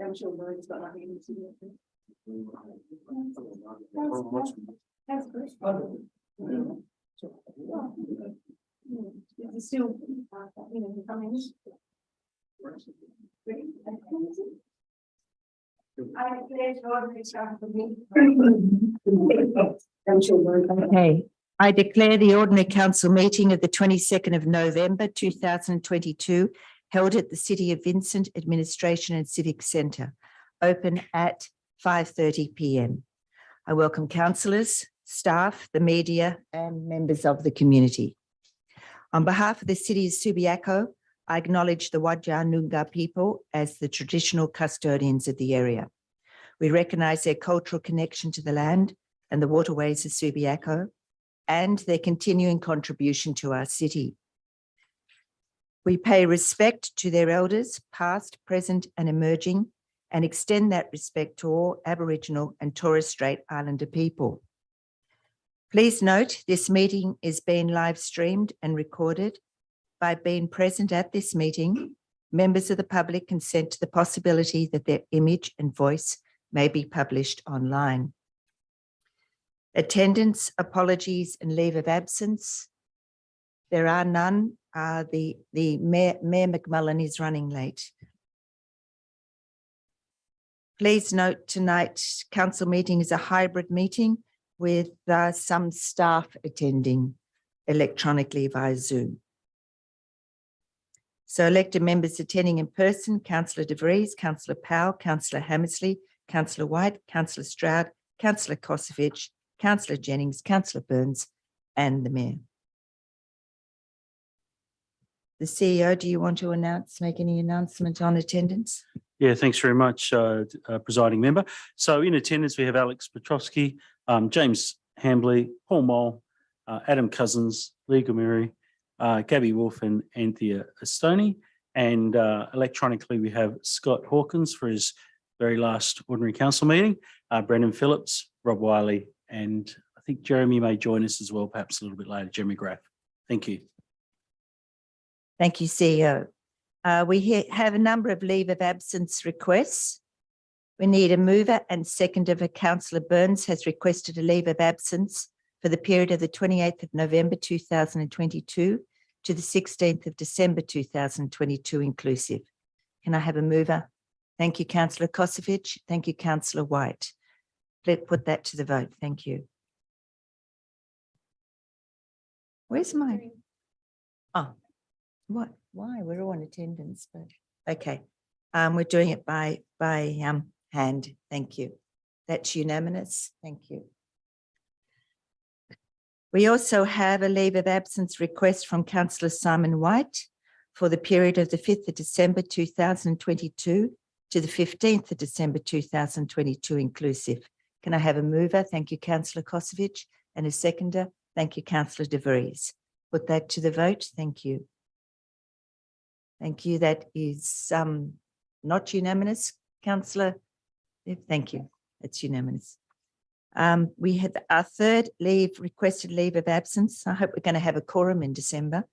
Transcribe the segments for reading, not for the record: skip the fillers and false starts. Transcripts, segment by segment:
I'm sure Maureen's got nothing to do with it. It's still, coming. Okay, I declare the ordinary council meeting of the 22nd of November 2022 held at the City of Vincent Administration and Civic Centre, open at 5:30 p.m. I welcome councillors, staff, the media and members of the community. On behalf of the City of Subiaco, I acknowledge the Wadja Noongar people as the traditional custodians of the area. We recognise their cultural connection to the land and the waterways of Subiaco and their continuing contribution to our city. We pay respect to their elders, past, present and emerging, and extend that respect to all Aboriginal and Torres Strait Islander people. Please note this meeting is being live streamed and recorded. By being present at this meeting, members of the public consent to the possibility that their image and voice may be published online. Attendance, apologies and leave of absence. There are none. The Mayor McMullen is running late. Please note tonight's council meeting is a hybrid meeting with some staff attending electronically via Zoom. So elected members attending in person, Councillor De Vries, Councillor Powell, Councillor Hammersley, Councillor White, Councillor Stroud, Councillor Kosovich, Councillor Jennings, Councillor Burns and the Mayor. The CEO, do you want to make any announcement on attendance? Yeah, thanks very much, presiding member. So in attendance, we have Alex Petrovsky, James Hambley, Paul Mole, Adam Cousins, Lee Gumiri, Gabby Wolf and Anthea Estoni. And electronically, we have Scott Hawkins for his very last ordinary council meeting, Brendan Phillips, Rob Wiley, and I think Jeremy may join us as well, perhaps a little bit later, Jeremy Graff. Thank you. Thank you, CEO. We have a number of leave of absence requests. We need a mover and seconder for Councillor Burns has requested a leave of absence for the period of the 28th of November 2022 to the 16th of December 2022 inclusive. Can I have a mover? Thank you, Councillor Kosovich. Thank you, Councillor White. Let's put that to the vote. Thank you. Where's my? Oh, what? Why? We're all in attendance, but okay. We're doing it by hand. Thank you. That's unanimous. Thank you. We also have a leave of absence request from Councillor Simon White for the period of the 5th of December 2022 to the 15th of December 2022 inclusive. Can I have a mover? Thank you, Councillor Kosovich, and a seconder. Thank you, Councillor De Vries. Put that to the vote. Thank you. Thank you. That is not unanimous, Councillor. Thank you. That's unanimous. We had our third requested leave of absence. I hope we're going to have a quorum in December.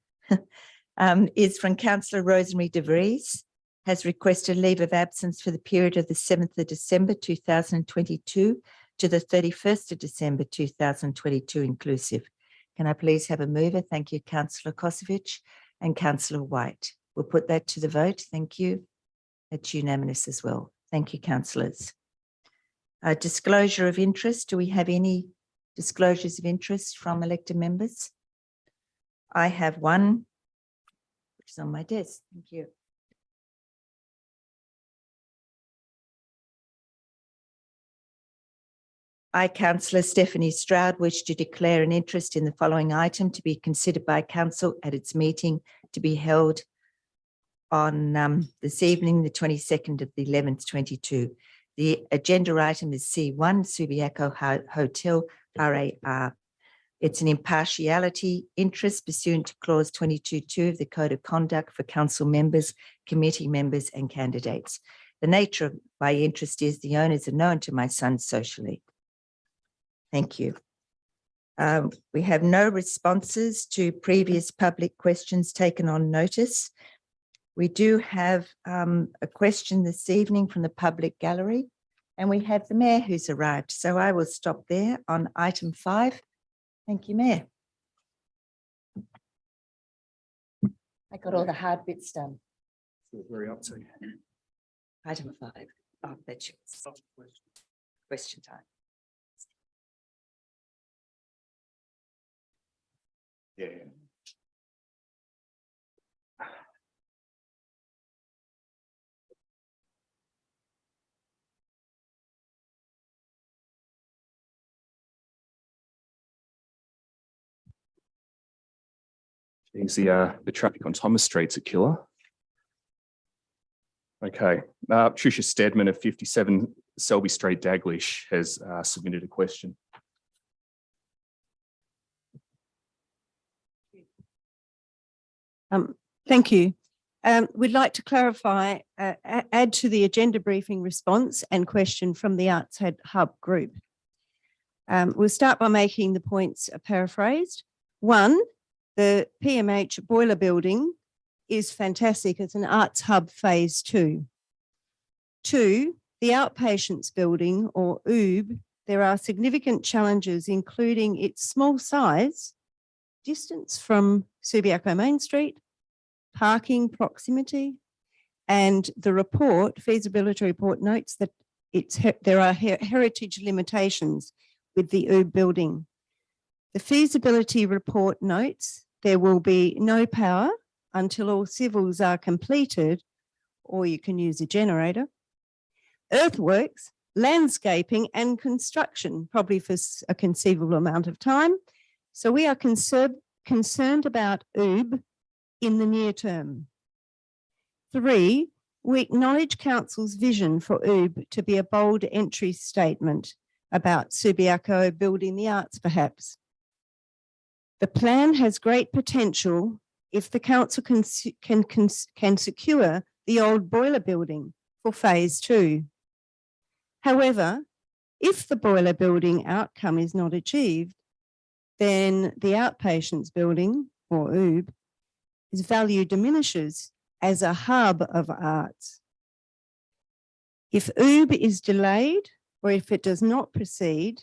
Is from Councillor Rosemary De Vries, has requested leave of absence for the period of the 7th of December 2022 to the 31st of December 2022 inclusive. Can I please have a mover? Thank you, Councillor Kosovich and Councillor White. We'll put that to the vote. Thank you. That's unanimous as well. Thank you, councillors. Disclosure of interest. Do we have any disclosures of interest from elected members? I have one, which is on my desk. Thank you. I, Councillor Stephanie Stroud, wish to declare an interest in the following item to be considered by Council at its meeting to be held on this evening, the 22nd of the 11th, 22. The agenda item is C1, Subiaco Hotel, RAR. It's an impartiality interest pursuant to clause 22.2 of the Code of Conduct for council members, committee members and candidates. The nature of my interest is the owners are known to my son socially. Thank you. We have no responses to previous public questions taken on notice. We do have a question this evening from the public gallery, and we have the Mayor who's arrived. So I will stop there on item 5. Thank you, Mayor. I got all the hard bits done. Very up to. Item 5. Oh, that's yours. Question time. Yeah. Geez, the traffic on Thomas Street's a killer. Okay, Tricia Stedman of 57 Selby Street, Daglish, has submitted a question. Thank you. We'd like to clarify, add to the agenda briefing response and question from the Arts Hub group. We'll start by making the points paraphrased. 1, the PMH boiler building is fantastic. It's an Arts Hub phase 2. 2, the outpatients building or OOB, there are significant challenges, including its small size, distance from Subiaco Main Street, parking proximity, and the report, feasibility report, notes that there are heritage limitations with the OOB building. The feasibility report notes there will be no power until all civils are completed, or you can use a generator, earthworks, landscaping and construction, probably for a conceivable amount of time. So we are concerned about OOB in the near term. 3, we acknowledge Council's vision for OOB to be a bold entry statement about Subiaco building the arts, perhaps. The plan has great potential if the Council can secure the old boiler building for phase 2. However, if the boiler building outcome is not achieved, then the outpatients building, or OOB, its value diminishes as a hub of arts. If OOB is delayed, or if it does not proceed,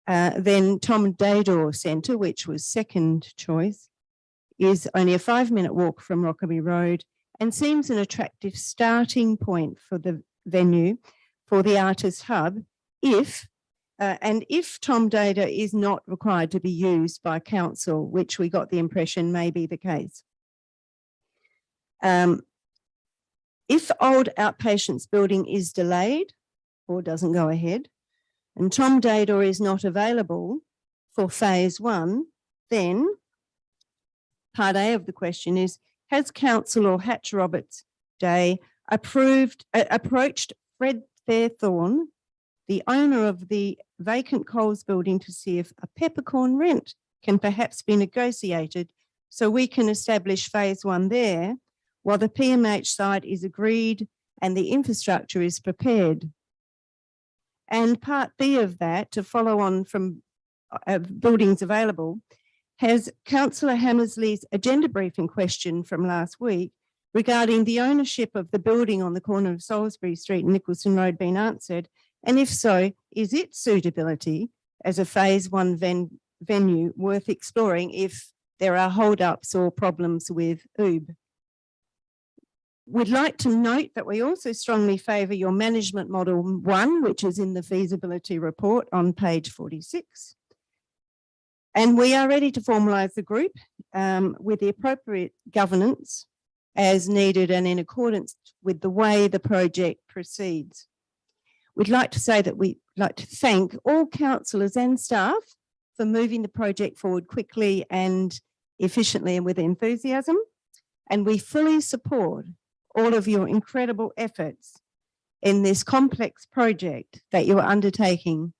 then Tom Dador Centre, which was second choice, is only a 5-minute walk from Rockaby Road and seems an attractive starting point for the venue for the Artist Hub if Tom Dador is not required to be used by Council, which we got the impression may be the case. If old outpatients building is delayed or doesn't go ahead, and Tom Dador is not available for phase 1, then part A of the question is, has Council or Hatch Roberts Day approached Fred Fairthorne, the owner of the vacant Coles building, to see if a peppercorn rent can perhaps be negotiated so we can establish phase 1 there while the PMH site is agreed and the infrastructure is prepared? And part B of that, to follow on from buildings available, has Councillor Hammersley's agenda briefing question from last week regarding the ownership of the building on the corner of Salisbury Street and Nicholson Road been answered? And if so, is its suitability as a phase 1 venue worth exploring if there are holdups or problems with OOB? We'd like to note that we also strongly favour your management model 1, which is in the feasibility report on page 46. And we are ready to formalise the group with the appropriate governance as needed and in accordance with the way the project proceeds. We'd like to say that we'd like to thank all councillors and staff for moving the project forward quickly and efficiently and with enthusiasm. And we fully support all of your incredible efforts in this complex project that you're undertaking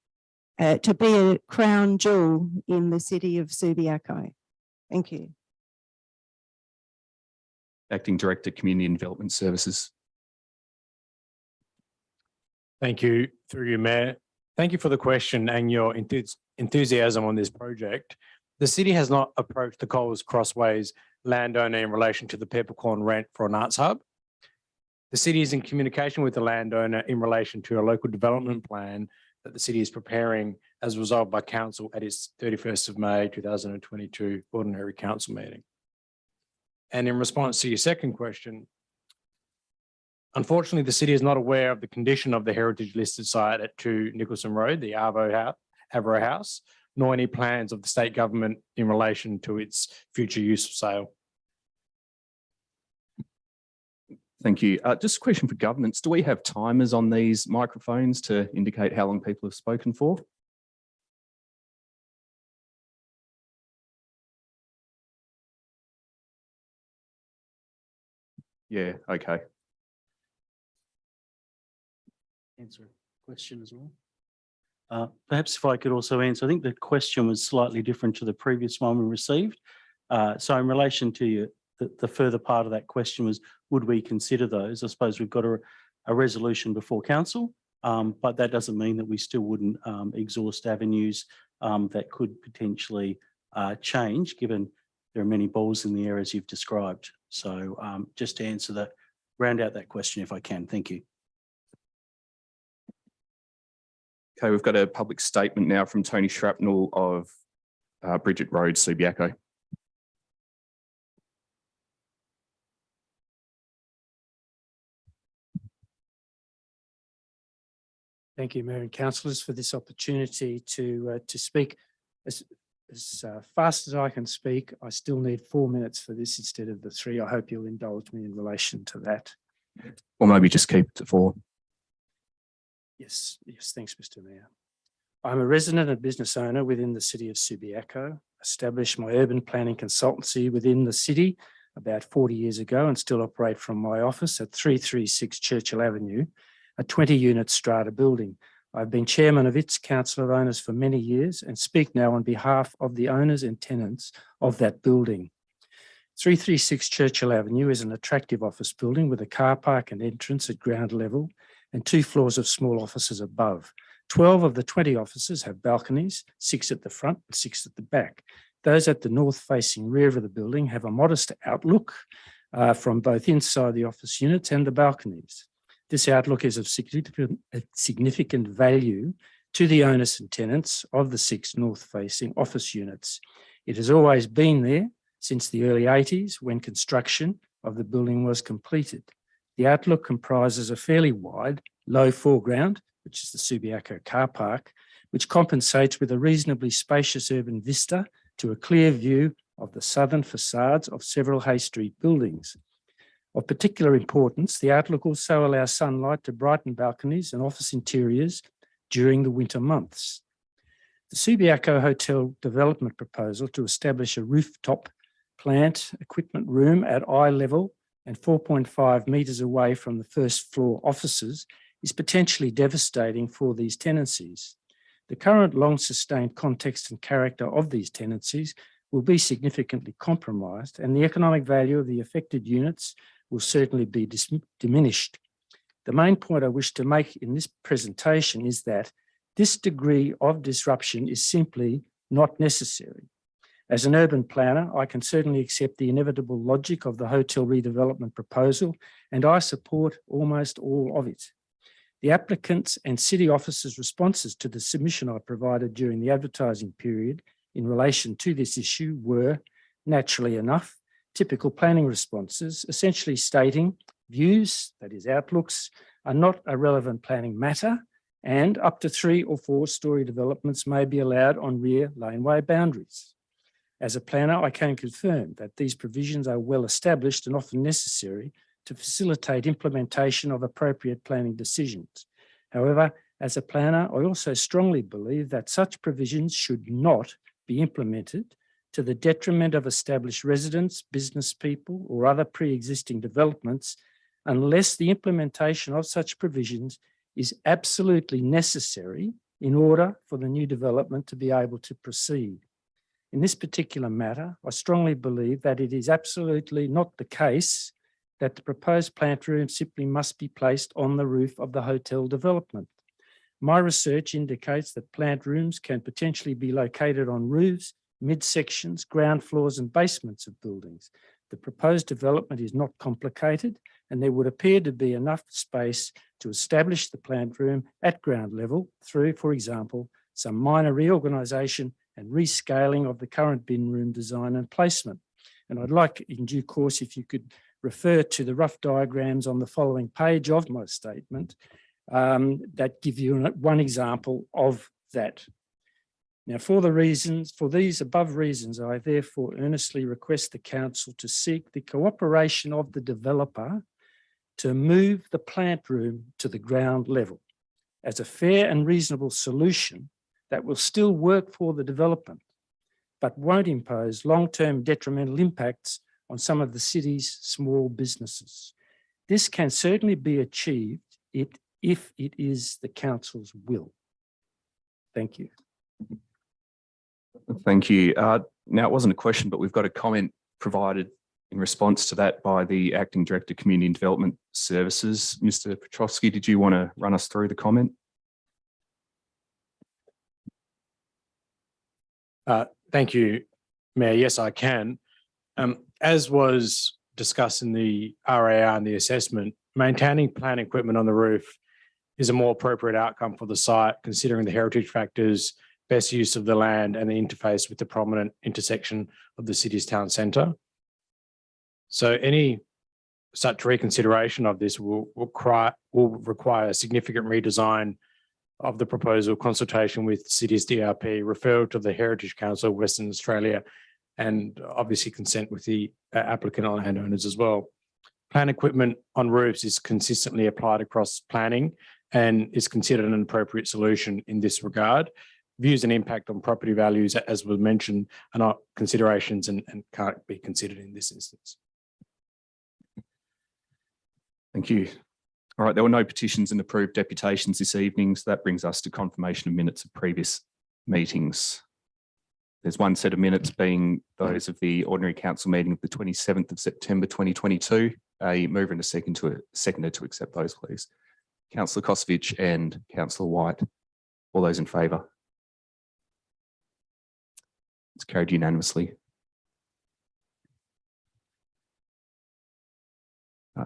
to be a crown jewel in the city of Subiaco. Thank you. Acting Director, Community and Development Services. Thank you, through you, Mayor. Thank you for the question and your enthusiasm on this project. The city has not approached the Coles Crossways landowner in relation to the peppercorn rent for an arts hub. The city is in communication with the landowner in relation to a local development plan that the city is preparing as resolved by council at its 31st of May 2022 ordinary council meeting. And in response to your second question, unfortunately, the city is not aware of the condition of the heritage listed site at 2 Nicholson Road, the Avro House, nor any plans of the state government in relation to its future use of sale. Thank you. Just a question for governance. Do we have timers on these microphones to indicate how long people have spoken for? Yeah, okay. Answer a question as well. Perhaps if I could also answer, I think the question was slightly different to the previous one we received. So in relation to the further part of that question was, would we consider those? I suppose we've got a resolution before council, but that doesn't mean that we still wouldn't exhaust avenues that could potentially change, given there are many balls in the air as you've described. So just to answer round out that question if I can. Thank you. Okay, we've got a public statement now from Tony Shrapnel of Bridget Road, Subiaco. Thank you, Mayor and councillors, for this opportunity to speak. As fast as I can speak, I still need 4 minutes for this instead of the 3. I hope you'll indulge me in relation to that. Or maybe just keep it to 4. Yes, thanks, Mr. Mayor. I'm a resident and business owner within the city of Subiaco, established my urban planning consultancy within the city about 40 years ago and still operate from my office at 336 Churchill Avenue, a 20-unit strata building. I've been chairman of its council of owners for many years and speak now on behalf of the owners and tenants of that building. 336 Churchill Avenue is an attractive office building with a car park and entrance at ground level and 2 floors of small offices above. 12 of the 20 offices have balconies, 6 at the front and 6 at the back. Those at the north-facing rear of the building have a modest outlook from both inside the office units and the balconies. This outlook is of significant value to the owners and tenants of the 6 north-facing office units. It has always been there since the early 80s when construction of the building was completed. The outlook comprises a fairly wide, low foreground, which is the Subiaco car park, which compensates with a reasonably spacious urban vista to a clear view of the southern facades of several Hay Street buildings. Of particular importance, the outlook also allows sunlight to brighten balconies and office interiors during the winter months. The Subiaco Hotel development proposal to establish a rooftop plant equipment room at eye level and 4.5 metres away from the first floor offices is potentially devastating for these tenancies. The current long-sustained context and character of these tenancies will be significantly compromised, and the economic value of the affected units will certainly be diminished. The main point I wish to make in this presentation is that this degree of disruption is simply not necessary. As an urban planner, I can certainly accept the inevitable logic of the hotel redevelopment proposal, and I support almost all of it. The applicants and city officers' responses to the submission I provided during the advertising period in relation to this issue were, naturally enough, typical planning responses, essentially stating views, that is outlooks, are not a relevant planning matter, and up to 3 or 4-storey developments may be allowed on rear laneway boundaries. As a planner, I can confirm that these provisions are well established and often necessary to facilitate implementation of appropriate planning decisions. However, as a planner, I also strongly believe that such provisions should not be implemented to the detriment of established residents, business people, or other pre-existing developments, unless the implementation of such provisions is absolutely necessary in order for the new development to be able to proceed. In this particular matter, I strongly believe that it is absolutely not the case that the proposed plant room simply must be placed on the roof of the hotel development. My research indicates that plant rooms can potentially be located on roofs midsections, ground floors and basements of buildings. The proposed development is not complicated and there would appear to be enough space to establish the plant room at ground level through, for example, some minor reorganisation and rescaling of the current bin room design and placement. And I'd like in due course, if you could refer to the rough diagrams on the following page of my statement that give you one example of that. Now, for these above reasons, I therefore earnestly request the council to seek the cooperation of the developer to move the plant room to the ground level as a fair and reasonable solution that will still work for the development, but won't impose long-term detrimental impacts on some of the city's small businesses. This can certainly be achieved if it is the council's will. Thank you. Thank you. Now, it wasn't a question, but we've got a comment provided in response to that by the Acting Director, Community and Development Services. Mr. Petrovsky, did you want to run us through the comment? Thank you, Mayor. Yes, I can. As was discussed in the RAR and the assessment, maintaining plant equipment on the roof is a more appropriate outcome for the site, considering the heritage factors, best use of the land and the interface with the prominent intersection of the city's town centre. So any such reconsideration of this will require a significant redesign of the proposal, consultation with the city's DRP, referral to the Heritage Council of Western Australia, and obviously consent with the applicant and landowners as well. Plant equipment on roofs is consistently applied across planning and is considered an appropriate solution in this regard. Views and impact on property values, as was mentioned, are not considerations and can't be considered in this instance. Thank you. All right, there were no petitions and approved deputations this evening, so that brings us to confirmation of minutes of previous meetings. There's one set of minutes being those of the ordinary council meeting of the 27th of September 2022. A mover and a seconder to accept those, please. Councillor Kosovich and Councillor White. All those in favour? It's carried unanimously.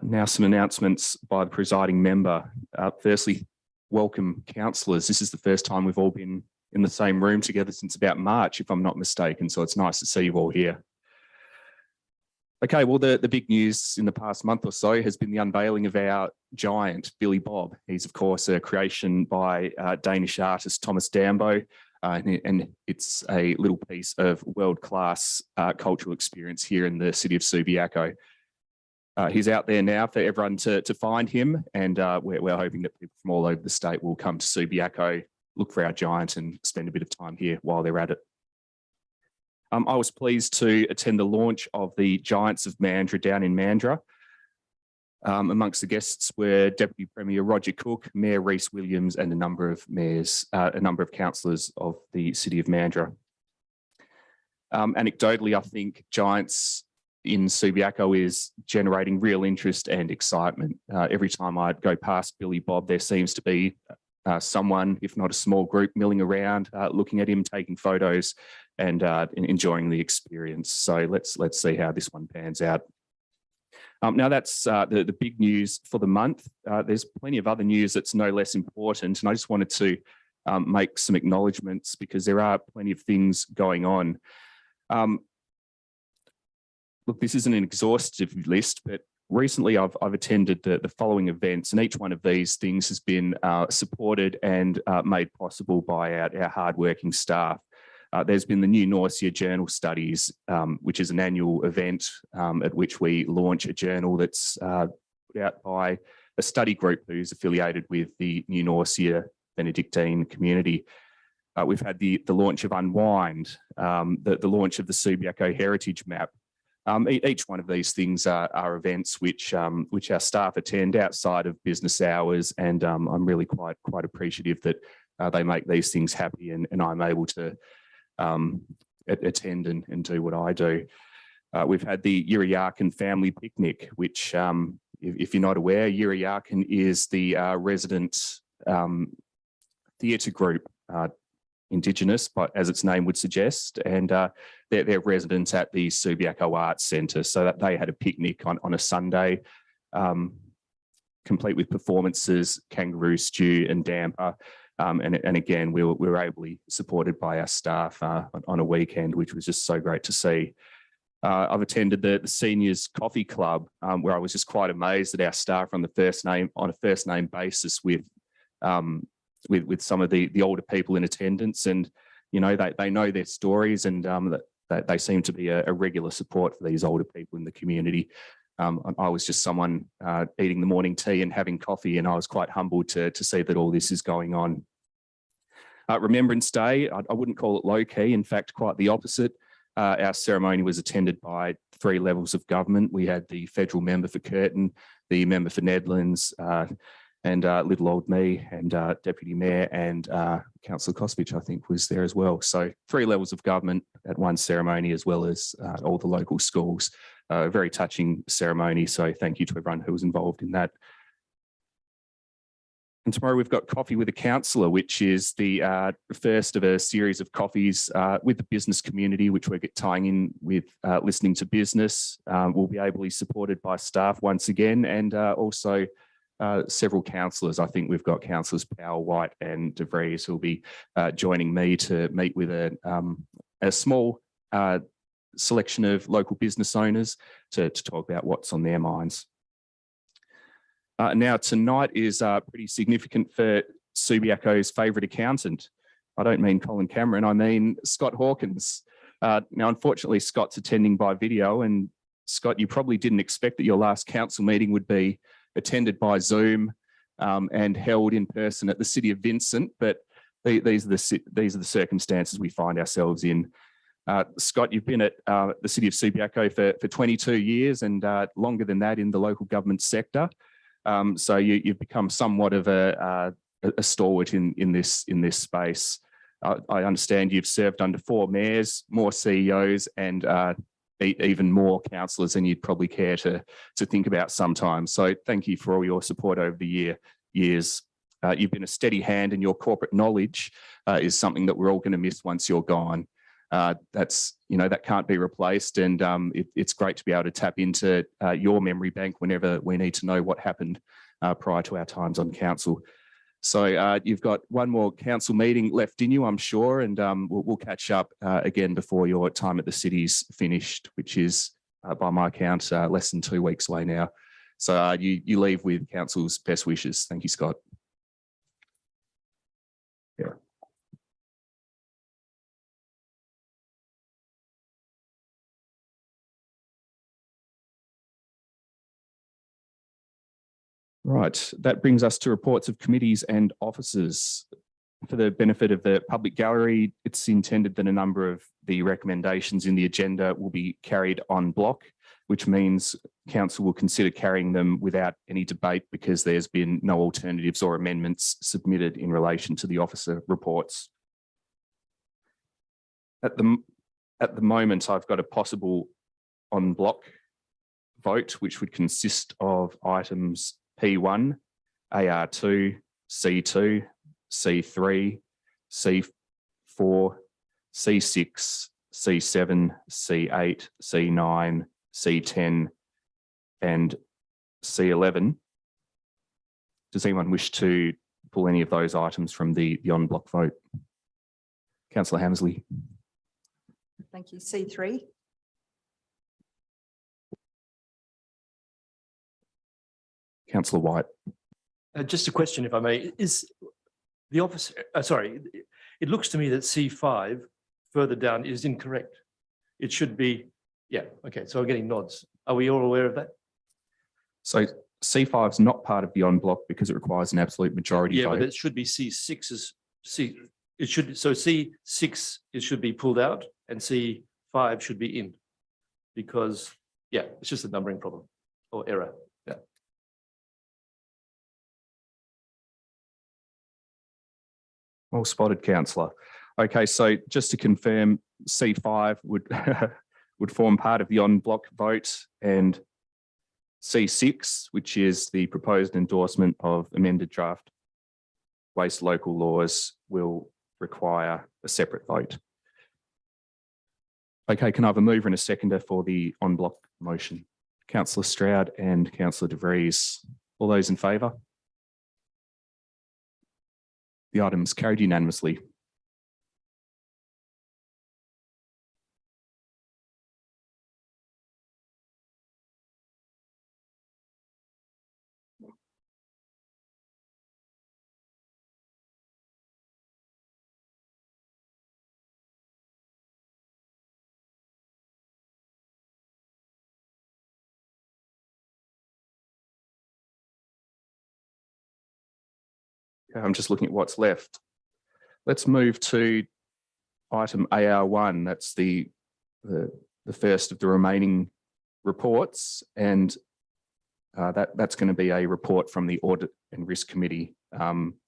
Now some announcements by the presiding member. Firstly, welcome councillors. This is the first time we've all been in the same room together since about March, if I'm not mistaken. So it's nice to see you all here. Okay, well, the big news in the past month or so has been the unveiling of our giant, Billy Bob. He's, of course, a creation by Danish artist Thomas Dambo, and it's a little piece of world-class cultural experience here in the city of Subiaco. He's out there now for everyone to find him, and we're hoping that people from all over the state will come to Subiaco, look for our giant and spend a bit of time here while they're at it. I was pleased to attend the launch of the Giants of Mandurah down in Mandurah. Amongst the guests were Deputy Premier Roger Cook, Mayor Rhys Williams, and a number of councillors of the city of Mandurah. Anecdotally, I think Giants in Subiaco is generating real interest and excitement. Every time I go past Billy Bob, there seems to be someone, if not a small group, milling around, looking at him, taking photos, and enjoying the experience. So let's see how this one pans out. Now that's the big news for the month. There's plenty of other news that's no less important, and I just wanted to make some acknowledgements because there are plenty of things going on. Look, this isn't an exhaustive list, but recently I've attended the following events, and each one of these things has been supported and made possible by our hardworking staff. There's been the new Nausea Journal Studies, which is an annual event at which we launch a journal that's put out by a study group who's affiliated with the New Nausea Benedictine community. We've had the launch of Unwind, the launch of the Subiaco Heritage Map. Each one of these things are events which our staff attend outside of business hours, and I'm really quite appreciative that they make these things happy, and I'm able to attend and do what I do. We've had the Yiriyarkan Family Picnic, which, if you're not aware, Yiriyarkan is the resident theatre group Indigenous, but as its name would suggest, and they're residents at the Subiaco Arts Centre, so that they had a picnic on a Sunday, complete with performances, kangaroo stew and damper. And again, we were ably supported by our staff on a weekend, which was just so great to see. I've attended the Seniors Coffee Club, where I was just quite amazed that our staff are on a first name basis with some of the older people in attendance, and you know they know their stories, and that they seem to be a regular support for these older people in the community. I was just someone eating the morning tea and having coffee, and I was quite humbled to see that all this is going on. Remembrance Day, I wouldn't call it low key. In fact, quite the opposite. Our ceremony was attended by 3 levels of government. We had the federal member for Curtin, the member for Nedlands, and little old me, and Deputy Mayor, and Councillor Kosvich, I think, was there as well. So 3 levels of government at one ceremony, as well as all the local schools. A very touching ceremony. So thank you to everyone who was involved in that. And tomorrow we've got Coffee with a Councillor, which is the first of a series of coffees with the business community, which we're tying in with listening to business. We'll be ably supported by staff once again, and also several councillors. I think we've got councillors Power, White and De Vries who will be joining me to meet with a small selection of local business owners to talk about what's on their minds. Now, tonight is pretty significant for Subiaco's favourite accountant. I don't mean Colin Cameron, I mean Scott Hawkins. Now, unfortunately, Scott's attending by video, and Scott, you probably didn't expect that your last council meeting would be attended by Zoom and held in person at the City of Vincent, but these are the circumstances we find ourselves in. Scott, you've been at the City of Subiaco for 22 years, and longer than that in the local government sector. So you've become somewhat of a stalwart in this space. I understand you've served under 4 mayors, more CEOs, and even more councillors than you'd probably care to think about sometimes. So thank you for all your support over the years. You've been a steady hand, and your corporate knowledge is something that we're all going to miss once you're gone. That can't be replaced, and it's great to be able to tap into your memory bank whenever we need to know what happened prior to our times on council. So you've got one more council meeting left in you, I'm sure, and we'll catch up again before your time at the city's finished, which is, by my count, less than 2 weeks away now. So you leave with council's best wishes. Thank you, Scott. Yeah. Right, that brings us to reports of committees and officers. For the benefit of the public gallery, it's intended that a number of the recommendations in the agenda will be carried en bloc, which means council will consider carrying them without any debate because there's been no alternatives or amendments submitted in relation to the officer reports. At the moment, I've got a possible en bloc vote, which would consist of items P1, AR2, C2, C3, C4, C6, C7, C8, C9, C10, and C11. Does anyone wish to pull any of those items from the en bloc vote? Councillor Hammersley. Thank you. C3. Councillor White. Just a question, if I may, is the officer, it looks to me that C5 further down is incorrect. It should be, yeah, okay, so I'm getting nods. Are we all aware of that? So C5 is not part of the en bloc because it requires an absolute majority Yeah, vote. but it should be C6 is it should, so C6 it should be pulled out and C5 should be in, because yeah, it's just a numbering problem or error. Yeah. Well spotted, councillor. Okay, so just to confirm, C5 would would form part of the en bloc vote, and C6, which is the proposed endorsement of amended draft waste local laws, will require a separate vote. Okay, can I have a mover and a seconder for the en bloc motion? Councillor Stroud and Councillor De Vries. All those in favour? The item is carried unanimously. I'm just looking at what's left. Let's move to item AR1. That's the first of the remaining reports, and that's going to be a report from the Audit and Risk Committee.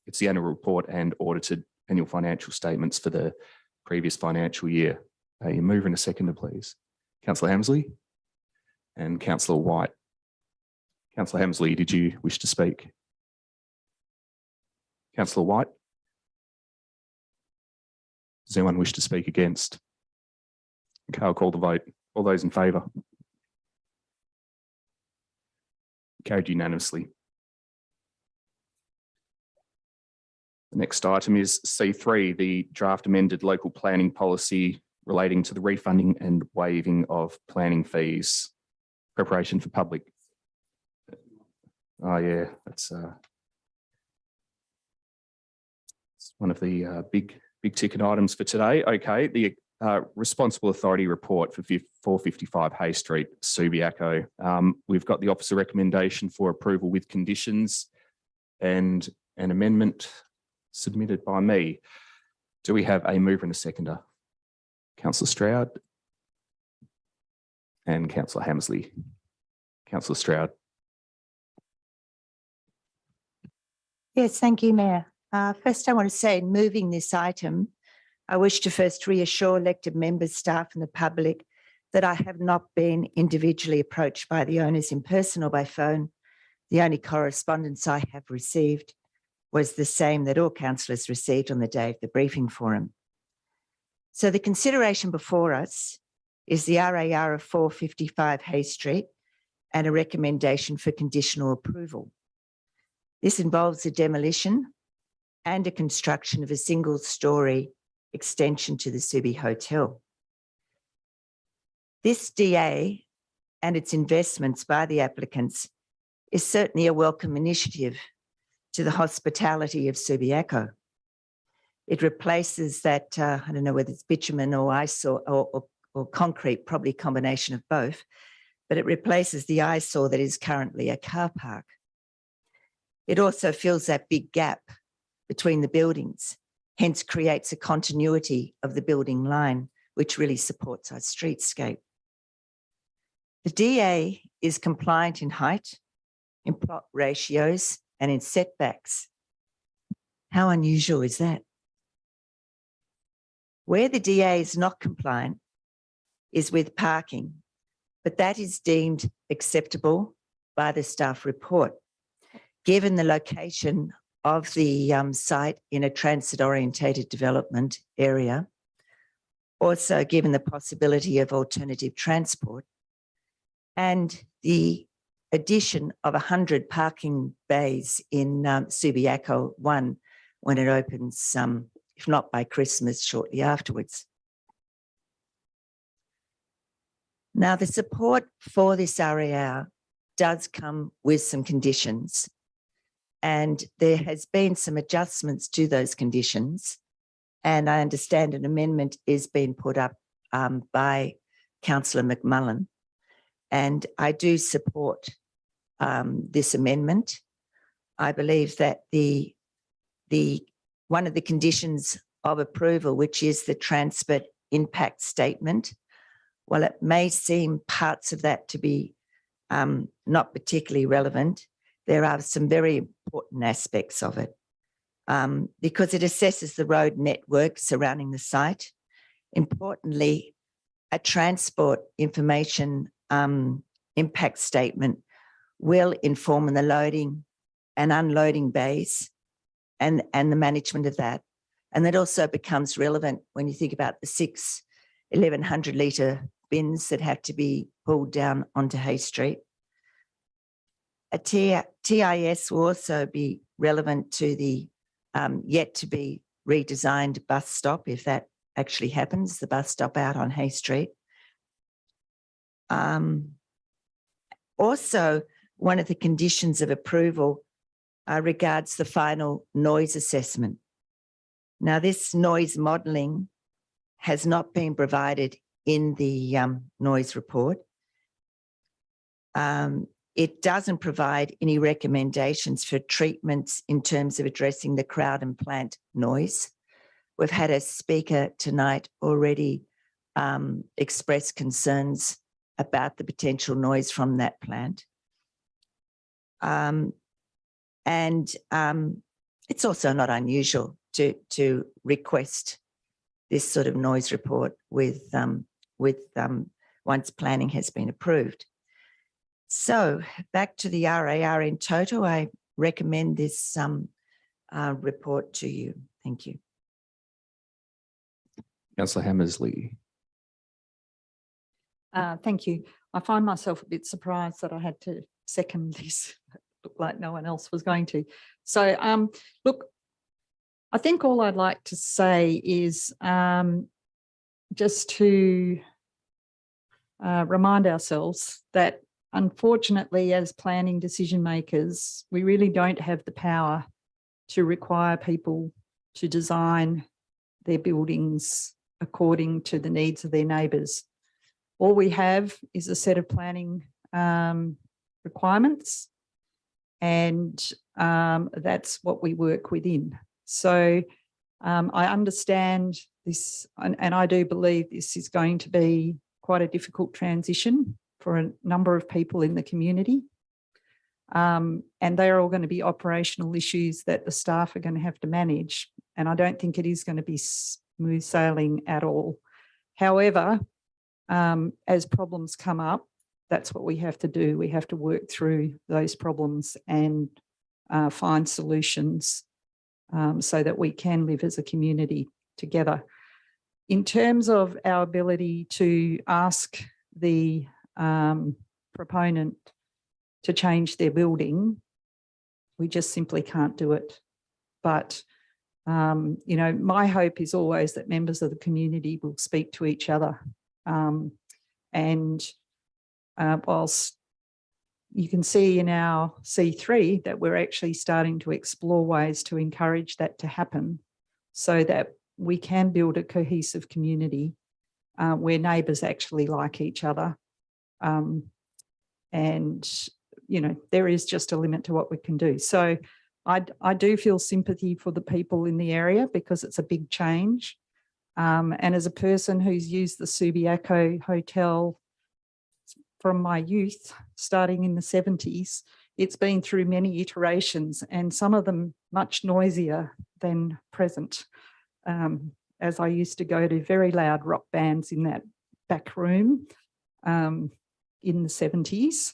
It's the annual report and audited annual financial statements for the previous financial year. You move in a seconder, please. Councillor Hamsley and Councillor White. Councillor Hamsley, did you wish to speak? Councillor White? Does anyone wish to speak against? Okay, I'll call the vote. All those in favour? Carried unanimously. The next item is C3, the draft amended local planning policy relating to the refunding and waiving of planning fees. Preparation for public. Oh yeah, that's one of the big ticket items for today. Okay, the responsible authority report for 455 Hay Street, Subiaco. We've got the officer recommendation for approval with conditions and an amendment submitted by me. Do we have a mover and a seconder? Councillor Stroud and Councillor Hamsley. Councillor Stroud. Yes, thank you, Mayor. First, I want to say in moving this item, I wish to first reassure elected members, staff and the public that I have not been individually approached by the owners in person or by phone. The only correspondence I have received was the same that all councillors received on the day of the briefing forum. So the consideration before us is the RAR of 455 Hay Street and a recommendation for conditional approval. This involves the demolition and a construction of a single-storey extension to the Subi Hotel. This DA and its investments by the applicants is certainly a welcome initiative to the hospitality of Subiaco. It replaces that, I don't know whether it's bitumen or eyesore or concrete, probably a combination of both, but it replaces the eyesore that is currently a car park. It also fills that big gap between the buildings, hence creates a continuity of the building line, which really supports our streetscape. The DA is compliant in height, in plot ratios, and in setbacks. How unusual is that? Where the DA is not compliant is with parking, but that is deemed acceptable by the staff report, given the location of the site in a transit-orientated development area, also given the possibility of alternative transport, and the addition of 100 parking bays in Subiaco 1 when it opens, if not by Christmas, shortly afterwards. Now, the support for this RAR does come with some conditions, and there has been some adjustments to those conditions, and I understand an amendment is being put up by Councillor McMullen, and I do support this amendment. I believe that one of the conditions of approval, which is the transport impact statement, while it may seem parts of that to be not particularly relevant, there are some very important aspects of it because it assesses the road network surrounding the site. Importantly, a transport information impact statement will inform the loading and unloading bays and the management of that, And that also becomes relevant when you think about the 6 1,100 litre bins that have to be pulled down onto Hay Street. A TIS will also be relevant to the yet to be redesigned bus stop, if that actually happens, the bus stop out on Hay Street. Also, one of the conditions of approval regards the final noise assessment. Now, this noise modelling has not been provided in the noise report. It doesn't provide any recommendations for treatments in terms of addressing the crowd and plant noise. We've had a speaker tonight already express concerns about the potential noise from that plant. It's also not unusual to request this sort of noise report with once planning has been approved. So back to the RAR in total, I recommend this report to you. Thank you. Councillor Hammersley. Thank you. I find myself a bit surprised that I had to second this. It looked like no one else was going to. So, look, I think all I'd like to say is just to remind ourselves that unfortunately, as planning decision makers, we really don't have the power to require people to design their buildings according to the needs of their neighbours. All we have is a set of planning requirements, and that's what we work within. So I understand this, and I do believe this is going to be quite a difficult transition for a number of people in the community. And they're all going to be operational issues that the staff are going to have to manage. And I don't think it is going to be smooth sailing at all. However, as problems come up, that's what we have to do. We have to work through those problems and find solutions so that we can live as a community together. In terms of our ability to ask the proponent to change their building, we just simply can't do it. But, you know, my hope is always that members of the community will speak to each other. Whilst you can see in our C3 that we're actually starting to explore ways to encourage that to happen so that we can build a cohesive community where neighbours actually like each other. And, you know, there is just a limit to what we can do. So I do feel sympathy for the people in the area because it's a big change. And as a person who's used the Subiaco Hotel from my youth, starting in the 70s, it's been through many iterations and some of them much noisier than present. As I used to go to very loud rock bands in that back room in the 70s.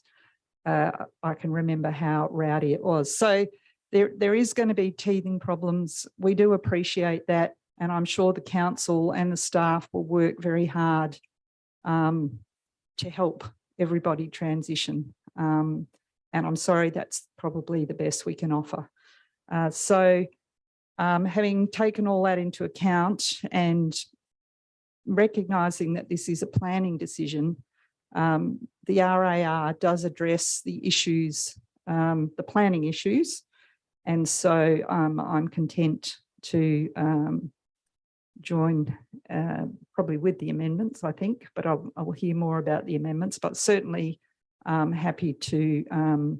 I can remember how rowdy it was. So there is going to be teething problems. We do appreciate that. And I'm sure the council and the staff will work very hard to help everybody transition. And I'm sorry, that's probably the best we can offer. Having taken all that into account and recognising that this is a planning decision, the RAR does address the issues, the planning issues. And so I'm content to join probably with the amendments, I think, but I will hear more about the amendments, but certainly happy to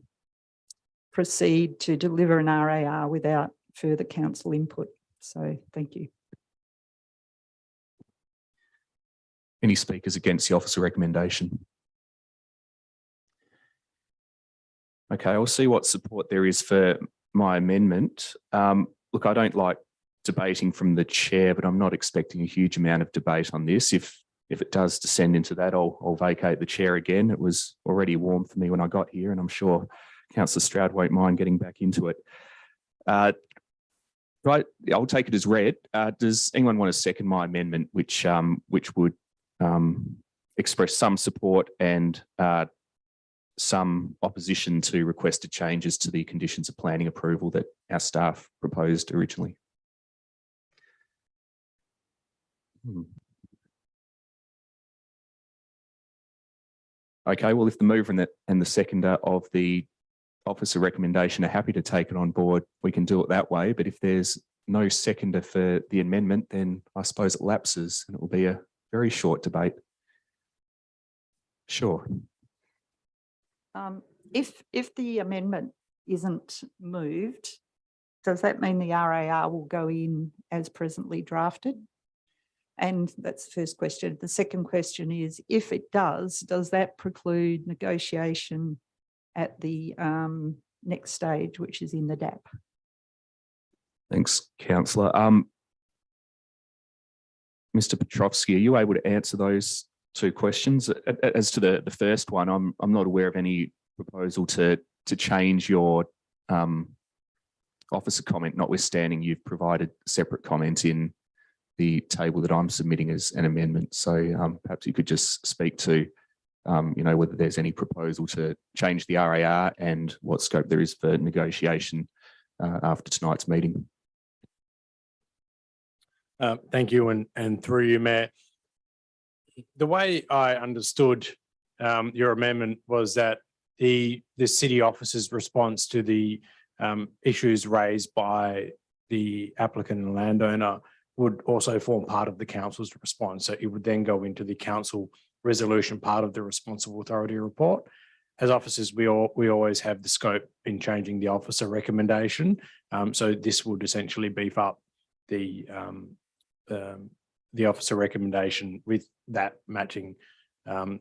proceed to deliver an RAR without further council input. So thank you. Any speakers against the officer recommendation? Okay, I'll see what support there is for my amendment. Look, I don't like debating from the chair, but I'm not expecting a huge amount of debate on this. If it does descend into that, I'll vacate the chair again. It was already warm for me when I got here, and I'm sure Councillor Stroud won't mind getting back into it. Right, I'll take it as read. Does anyone want to second my amendment, which would express some support and some opposition to requested changes to the conditions of planning approval that our staff proposed originally? Okay, well, if the mover and the seconder of the officer recommendation are happy to take it on board, we can do it that way. But if there's no seconder for the amendment, then I suppose it lapses and it will be a very short debate. Sure. If the amendment isn't moved, does that mean the RAR will go in as presently drafted? And that's the first question. The second question is, if it does that preclude negotiation at the next stage, which is in the DAP? Thanks, councillor. Mr. Petrovsky, are you able to answer those two questions? As to the first one, I'm not aware of any proposal to change your officer comment, notwithstanding you've provided separate comment in the table that I'm submitting as an amendment. So perhaps you could just speak to whether there's any proposal to change the RAR and what scope there is for negotiation after tonight's meeting. Thank you, and through you, Mayor. The way I understood your amendment was that the city officer's response to the issues raised by the applicant and landowner would also form part of the council's response. So it would then go into the council resolution part of the responsible authority report. As officers, we always have the scope in changing the officer recommendation. So this would essentially beef up the officer recommendation with that matching and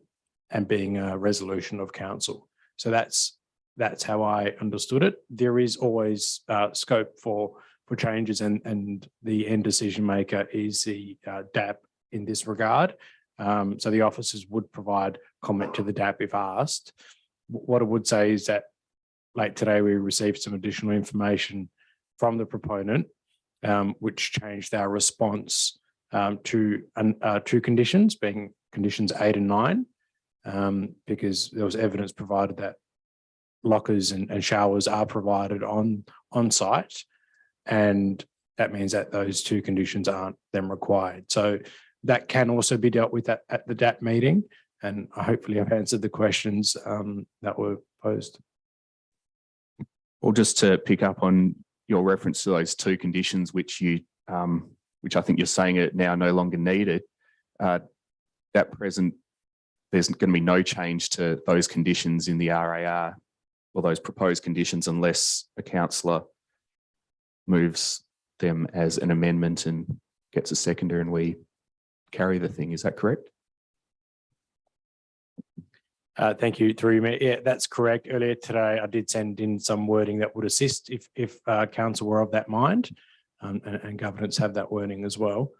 being a resolution of council. So that's how I understood it. There is always scope for changes, and the end decision maker is the DAP in this regard. So the officers would provide comment to the DAP if asked. What I would say is that late today we received some additional information from the proponent, which changed our response to two conditions, being conditions 8 and 9, because there was evidence provided that lockers and showers are provided on site, and that means that those two conditions aren't then required. So that can also be dealt with at the DAP meeting, and hopefully I've answered the questions that were posed. Well, just to pick up on your reference to those two conditions, which I think you're saying are now no longer needed, at present, there's going to be no change to those conditions in the RAR or those proposed conditions unless a councillor moves them as an amendment and gets a seconder and we carry the thing. Is that correct? Thank you, through you, Mayor. Yeah, that's correct. Earlier today, I did send in some wording that would assist if council were of that mind, and governance have that wording as well.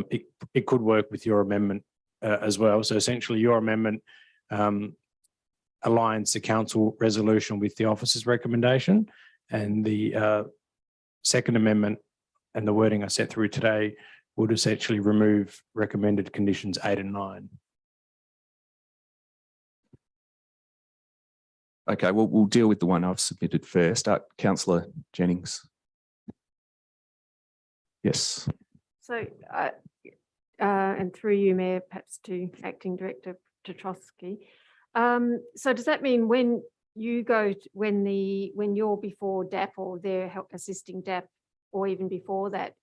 It could work with your amendment as well. So essentially, your amendment aligns the council resolution with the officer's recommendation, and the second amendment and the wording I sent through today would essentially remove recommended conditions 8 and 9. Okay, well, we'll deal with the one I've submitted first. Councillor Jennings. Yes. So, and through you, Mayor, perhaps to Acting Director Petrovsky. So does that mean when you go, when you're before DAP or they're assisting DAP, or even before that,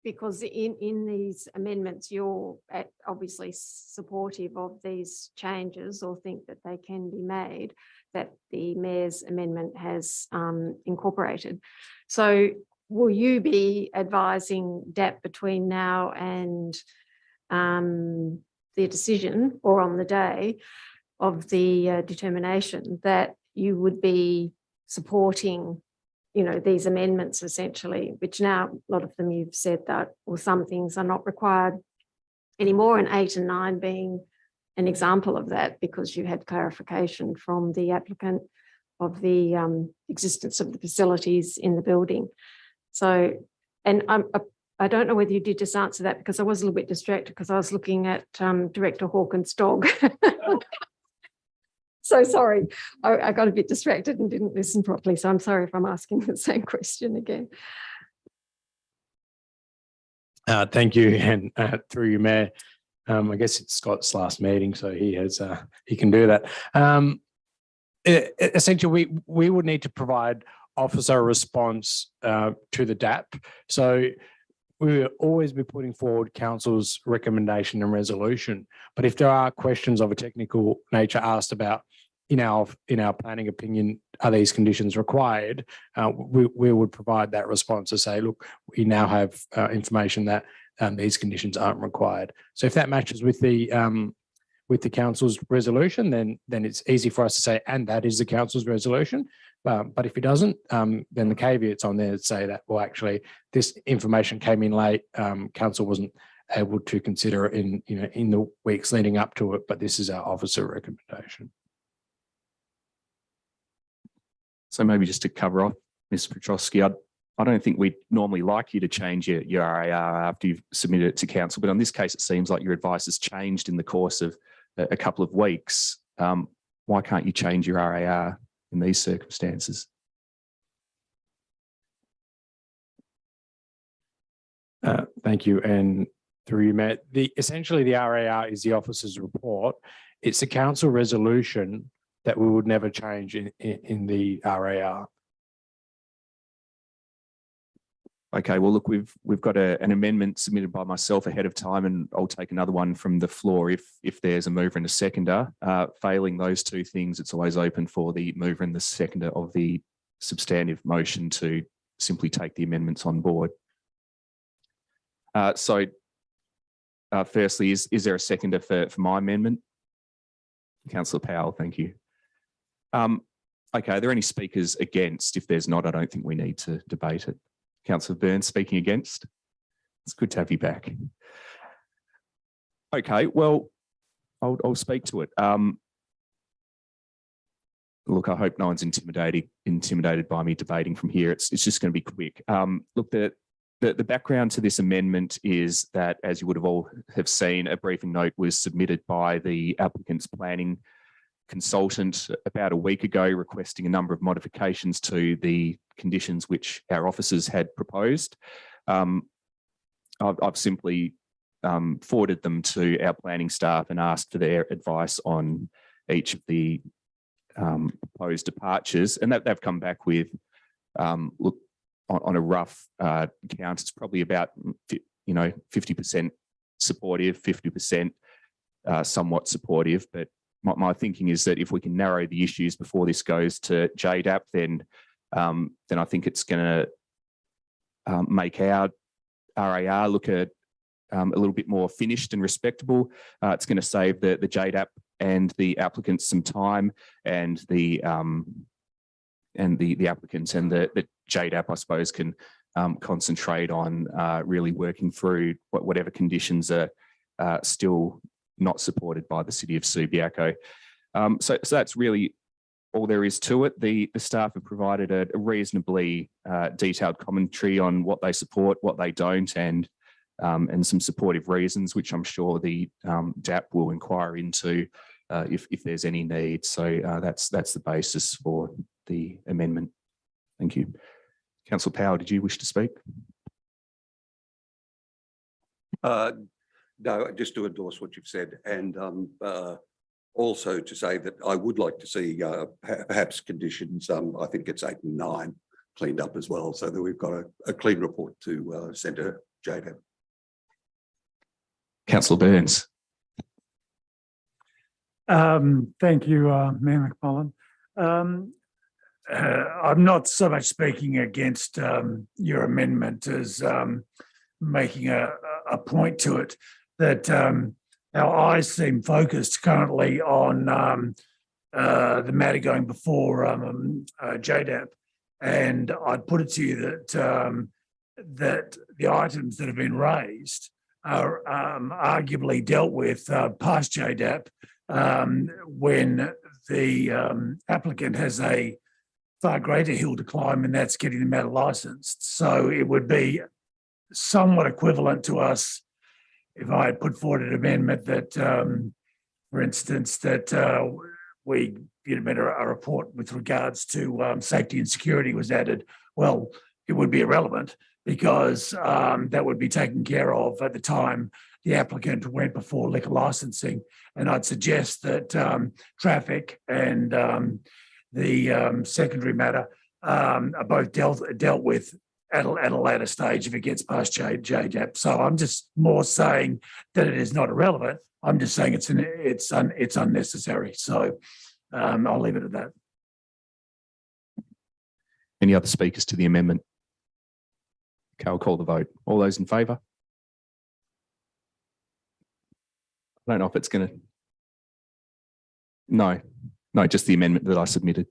because in these amendments, you're obviously supportive of these changes or think that they can be made, that the Mayor's amendment has incorporated. So will you be advising DAP between now and the decision, or on the day of the determination, that you would be supporting, these amendments essentially, which now a lot of them you've said that, or some things are not required anymore, and 8 and 9 being an example of that, because you had clarification from the applicant of the existence of the facilities in the building. So And I don't know whether you did just answer that because I was a little bit distracted because I was looking at Director Hawkins' dog. So sorry, I got a bit distracted and didn't listen properly. So I'm sorry if I'm asking the same question again. Thank you, and through you, Mayor. I guess it's Scott's last meeting, so he can do that. Essentially, we would need to provide officer response to the DAP. So we will always be putting forward council's recommendation and resolution. But if there are questions of a technical nature asked about in our planning opinion, are these conditions required? We would provide that response to say, look, we now have information that these conditions aren't required. So if that matches with the council's resolution, then it's easy for us to say, and that is the council's resolution. But if it doesn't, then the caveats on there say that, well, actually, this information came in late. Council wasn't able to consider it in the weeks leading up to it, but this is our officer recommendation. So maybe just to cover off, Ms. Petrosky, I don't think we'd normally like you to change your RAR after you've submitted it to council, but on this case, it seems like your advice has changed in the course of a couple of weeks. Why can't you change your RAR in these circumstances? Thank you. And through you, Matt, essentially the RAR is the officer's report. It's a council resolution that we would never change in the RAR. Okay, well, look, we've got an amendment submitted by myself ahead of time, and I'll take another one from the floor if there's a mover and a seconder. Failing those two things, it's always open for the mover and the seconder of the substantive motion to simply take the amendments on board. Firstly, is there a seconder for my amendment? Councillor Powell, thank you. Okay, are there any speakers against? If there's not, I don't think we need to debate it. Councillor Burns speaking against. It's good to have you back. Okay, well, I'll speak to it. Look, I hope no one's intimidated by me debating from here. It's just going to be quick. Look, the background to this amendment is that, as you would have all have seen, a briefing note was submitted by the applicant's planning consultant about a week ago, requesting a number of modifications to the conditions which our officers had proposed. I've simply forwarded them to our planning staff and asked for their advice on each of the proposed departures, and that they've come back with, look, on a rough count, it's probably about 50% supportive, 50% somewhat supportive, but my thinking is that if we can narrow the issues before this goes to JDAP, then I think it's going to make our RAR look a little bit more finished and respectable. It's going to save the JDAP and the applicants some time, and the applicants and the JDAP, I suppose, can concentrate on really working through whatever conditions are still not supported by the City of Subiaco. So that's really all there is to it. The staff have provided a reasonably detailed commentary on what they support, what they don't, and some supportive reasons, which I'm sure the DAP will inquire into if there's any need. So that's the basis for the amendment. Thank you. Councillor Powell, did you wish to speak? No, just to endorse what you've said, and also to say that I would like to see perhaps conditions, I think it's 8 and 9, cleaned up as well, so that we've got a clean report to send to JDAP. Councillor Burns. Thank you, Mayor McMullen. I'm not so much speaking against your amendment as making a point to it that our eyes seem focused currently on the matter going before JDAP, and I'd put it to you that the items that have been raised are arguably dealt with past JDAP when the applicant has a far greater hill to climb, and that's getting them out of licensed. So it would be somewhat equivalent to us if I had put forward an amendment that, for instance, that we a report with regards to safety and security was added. Well, it would be irrelevant because that would be taken care of at the time the applicant went before liquor licensing. And I'd suggest that traffic and the secondary matter are both dealt with at a later stage if it gets past JDAP. So I'm just more saying that it is not irrelevant. I'm just saying it's unnecessary. So I'll leave it at that. Any other speakers to the amendment? Okay, I'll call the vote. All those in favour? I don't know if it's going to. No, just the amendment that I submitted.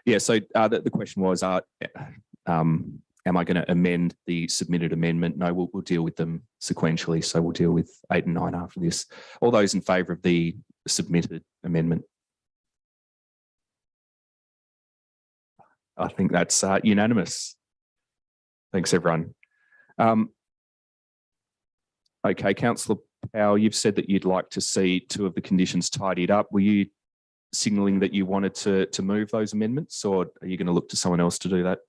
Yeah, so the question was, am I going to amend the submitted amendment? No, we'll deal with them sequentially. So we'll deal with 8 and 9 after this. All those in favour of the submitted amendment? I think that's unanimous. Thanks, everyone. Okay, Councillor Powell, you've said that you'd like to see 2 of the conditions tidied up. Were you signalling that you wanted to move those amendments, or are you going to look to someone else to do that?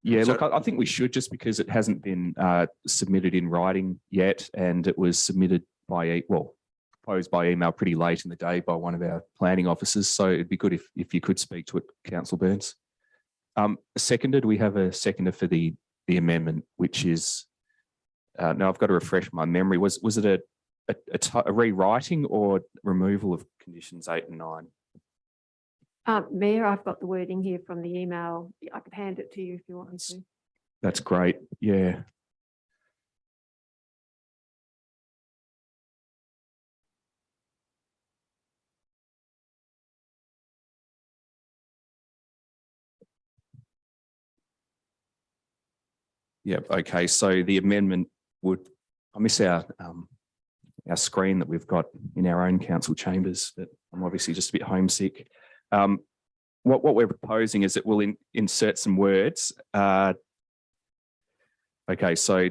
Yeah, look, I think we should, just because it hasn't been submitted in writing yet, and it was submitted by, proposed by email pretty late in the day by one of our planning officers. So it'd be good if you could speak to it, Councillor Burns. Seconded, we have a seconder for the amendment, which is, now I've got to refresh my memory. Was it a rewriting or removal of conditions 8 and 9? Mayor, I've got the wording here from the email. I could hand it to you if you want me to. That's great. Yeah. Yep. Okay. So the amendment would, I miss our screen that we've got in our own council chambers, but I'm obviously just a bit homesick. What we're proposing is that we'll insert some words. Okay. So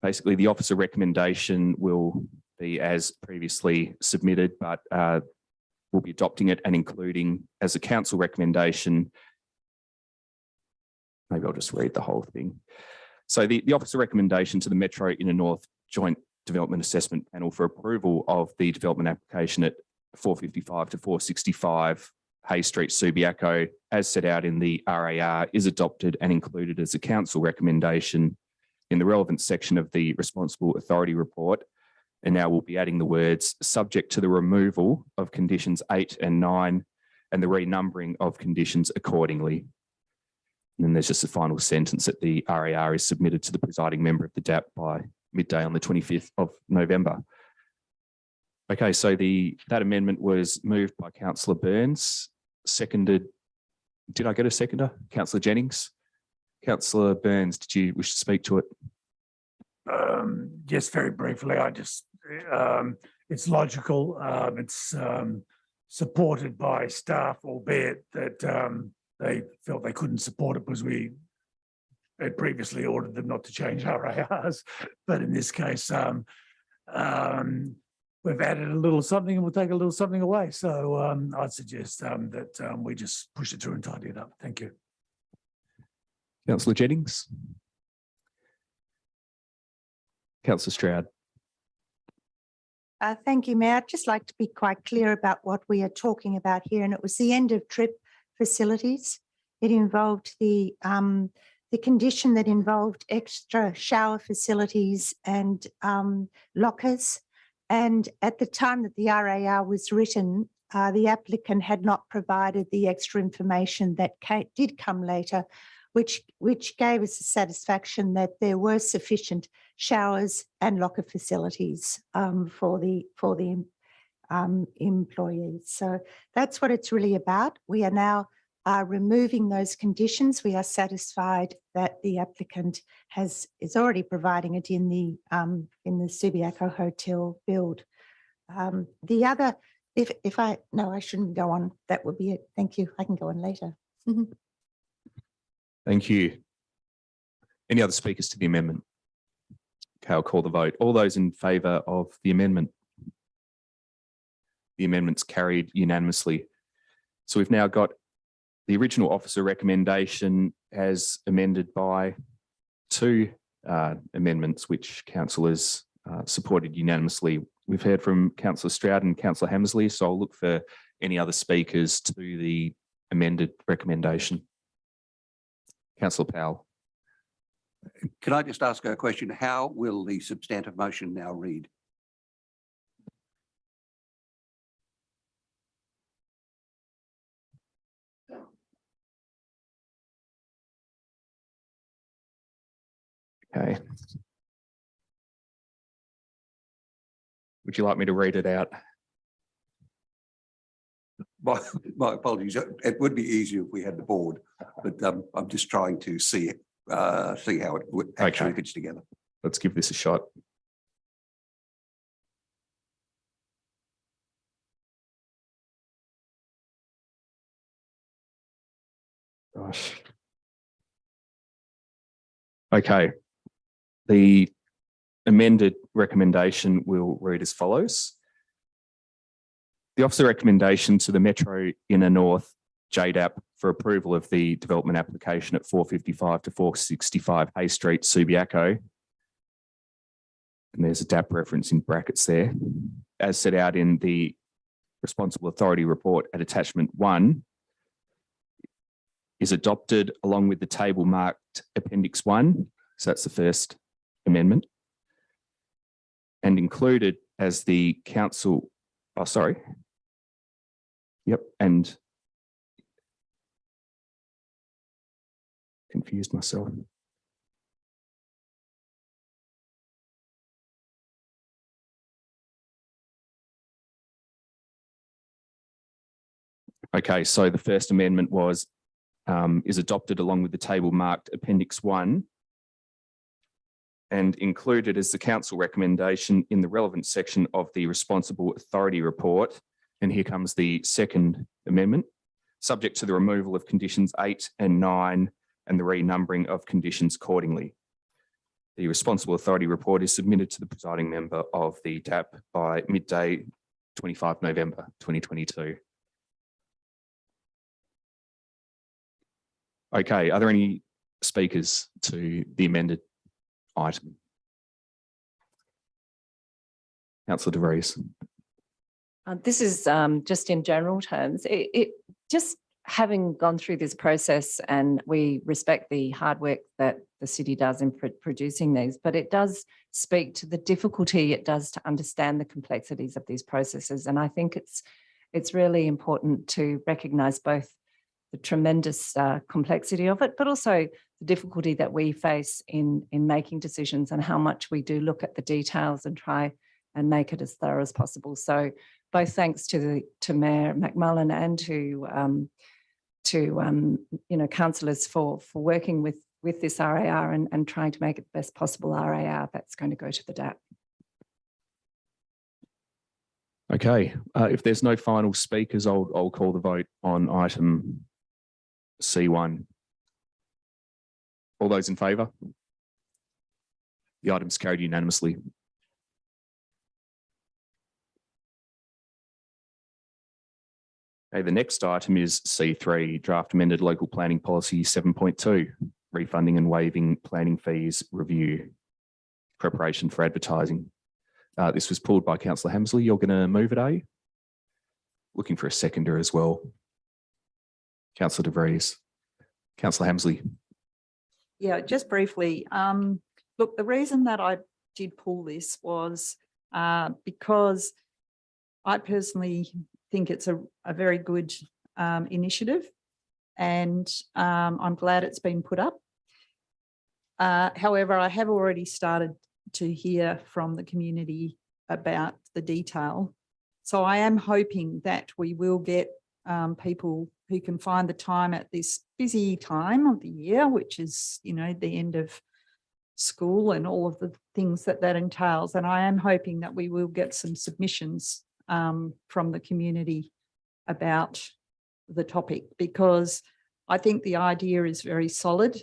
basically the officer recommendation will be as previously submitted, but we'll be adopting it and including as a council recommendation. Maybe I'll just read the whole thing. So the officer recommendation to the Metro Inner North Joint Development Assessment Panel for approval of the development application at 455 to 465 Hay Street, Subiaco, as set out in the RAR, is adopted and included as a council recommendation in the relevant section of the Responsible Authority Report. And now we'll be adding the words subject to the removal of conditions 8 and 9 and the renumbering of conditions accordingly. And then there's just a final sentence that the RAR is submitted to the presiding member of the DAP by midday on the 25th of November. Okay, so that amendment was moved by Councillor Burns, seconded. Did I get a seconder? Councillor Jennings? Councillor Burns, did you wish to speak to it? Just very briefly, it's logical. It's supported by staff, albeit that they felt they couldn't support it because we had previously ordered them not to change RARs. But in this case, we've added a little something and we'll take a little something away. So I'd suggest that we just push it through and tidy it up. Thank you. Councillor Jennings. Councillor Stroud. Thank you, Mayor. I'd just like to be quite clear about what we are talking about here, and it was the end of trip facilities. It involved the condition that involved extra shower facilities and lockers. And at the time that the RAR was written, the applicant had not provided the extra information that did come later, which gave us the satisfaction that there were sufficient showers and locker facilities for the employees. So that's what it's really about. We are now removing those conditions. We are satisfied that the applicant is already providing it in the Subiaco Hotel build. The other, no, I shouldn't go on. That would be it. Thank you. I can go on later. Thank you. Any other speakers to the amendment? Okay, I'll call the vote. All those in favour of the amendment? The amendment's carried unanimously. So we've now got the original officer recommendation as amended by two amendments which councillors supported unanimously. We've heard from Councillor Stroud and Councillor Hammersley, so I'll look for any other speakers to the amended recommendation. Councillor Powell. Can I just ask a question? How will the substantive motion now read? Okay. Would you like me to read it out? My apologies. It would be easier if we had the board, but I'm just trying to see how it would actually fits together. Let's give this a shot. Gosh. Okay. The amended recommendation will read as follows. The officer recommendation to the Metro Inner North JDAP for approval of the development application at 455 to 465 Hay Street, Subiaco. And there's a DAP reference in brackets there. As set out in the Responsible Authority Report at Attachment 1, is adopted along with the table marked Appendix 1. So that's the first amendment. And included as the council, and confused myself. Okay, so the first amendment was is adopted along with the table marked Appendix 1 and included as the council recommendation in the relevant section of the Responsible Authority Report. And here comes the second amendment, subject to the removal of conditions 8 and 9 and the renumbering of conditions accordingly. The Responsible Authority Report is submitted to the presiding member of the DAP by midday 25 November 2022. Okay, are there any speakers to the amended item? Councillor De Vries. This is just in general terms. It just having gone through this process, and we respect the hard work that the city does in producing these, but it does speak to the difficulty it does to understand the complexities of these processes. And I think it's really important to recognise both the tremendous complexity of it, but also the difficulty that we face in making decisions and how much we do look at the details and try and make it as thorough as possible. So both thanks to Mayor McMullen and to councillors for working with this RAR and trying to make it the best possible RAR that's going to go to the DAP. Okay, if there's no final speakers, I'll call the vote on item C1. All those in favour? The item's carried unanimously. Okay, the next item is C3, Draft Amended Local Planning Policy 7.2, Refunding and Waiving Planning Fees Review, Preparation for Advertising. This was pulled by Councillor Hammersley. You're going to move it, are you? Looking for a seconder as well. Councillor De Vries. Councillor Hammersley. Yeah, just briefly. Look, the reason that I did pull this was because I personally think it's a very good initiative, and I'm glad it's been put up. However, I have already started to hear from the community about the detail. So I am hoping that we will get people who can find the time at this busy time of the year, which is, the end of school and all of the things that that entails. And I am hoping that we will get some submissions from the community about the topic, because I think the idea is very solid.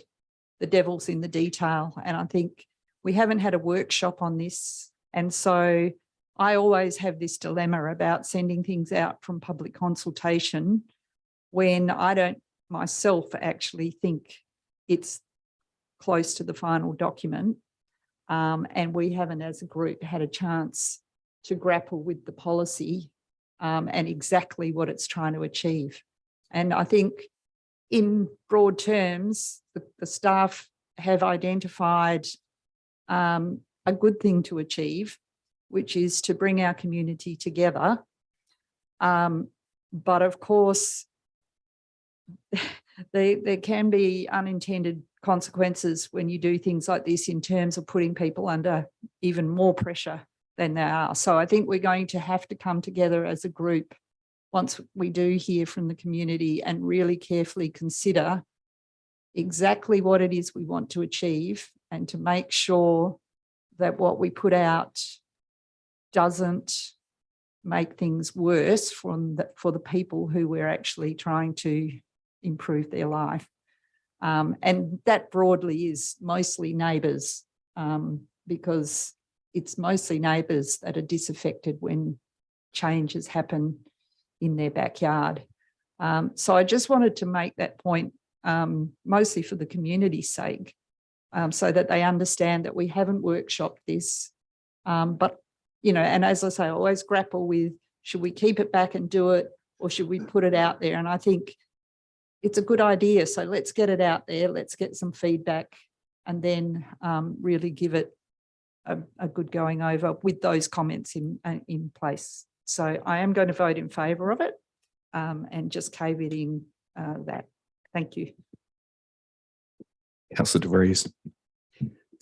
The devil's in the detail. And I think we haven't had a workshop on this. And so I always have this dilemma about sending things out from public consultation when I don't myself actually think it's close to the final document. And we haven't as a group had a chance to grapple with the policy and exactly what it's trying to achieve. And I think in broad terms, the staff have identified a good thing to achieve, which is to bring our community together. But of course, there can be unintended consequences when you do things like this in terms of putting people under even more pressure than they are. So I think we're going to have to come together as a group once we do hear from the community and really carefully consider exactly what it is we want to achieve, and to make sure that what we put out doesn't make things worse for the people who we're actually trying to improve their life. And that broadly is mostly neighbours, because it's mostly neighbours that are disaffected when changes happen in their backyard. So I just wanted to make that point, mostly for the community's sake, so that they understand that we haven't workshopped this. But, you know, and as I say, I always grapple with, should we keep it back and do it, or should we put it out there? And I think it's a good idea. So let's get it out there. Let's get some feedback, and then really give it a good going over with those comments in place. So I am going to vote in favour of it, and just caveating that. Thank you. Councillor De Vries.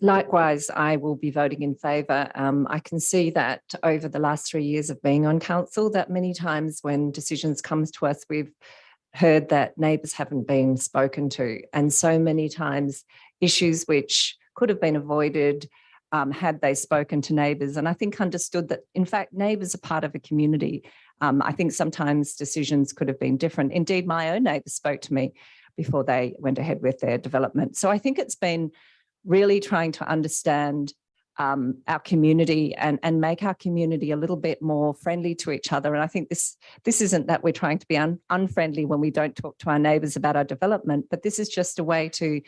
Likewise, I will be voting in favour. I can see that over the last 3 years of being on council, that many times when decisions come to us, we've heard that neighbours haven't been spoken to. And so many times issues which could have been avoided had they spoken to neighbours. And I think understood that, in fact, neighbours are part of a community. I think sometimes decisions could have been different. Indeed, my own neighbours spoke to me before they went ahead with their development. So I think it's been really trying to understand our community and make our community a little bit more friendly to each other. And I think this isn't that we're trying to be unfriendly when we don't talk to our neighbours about our development, but this is just a way to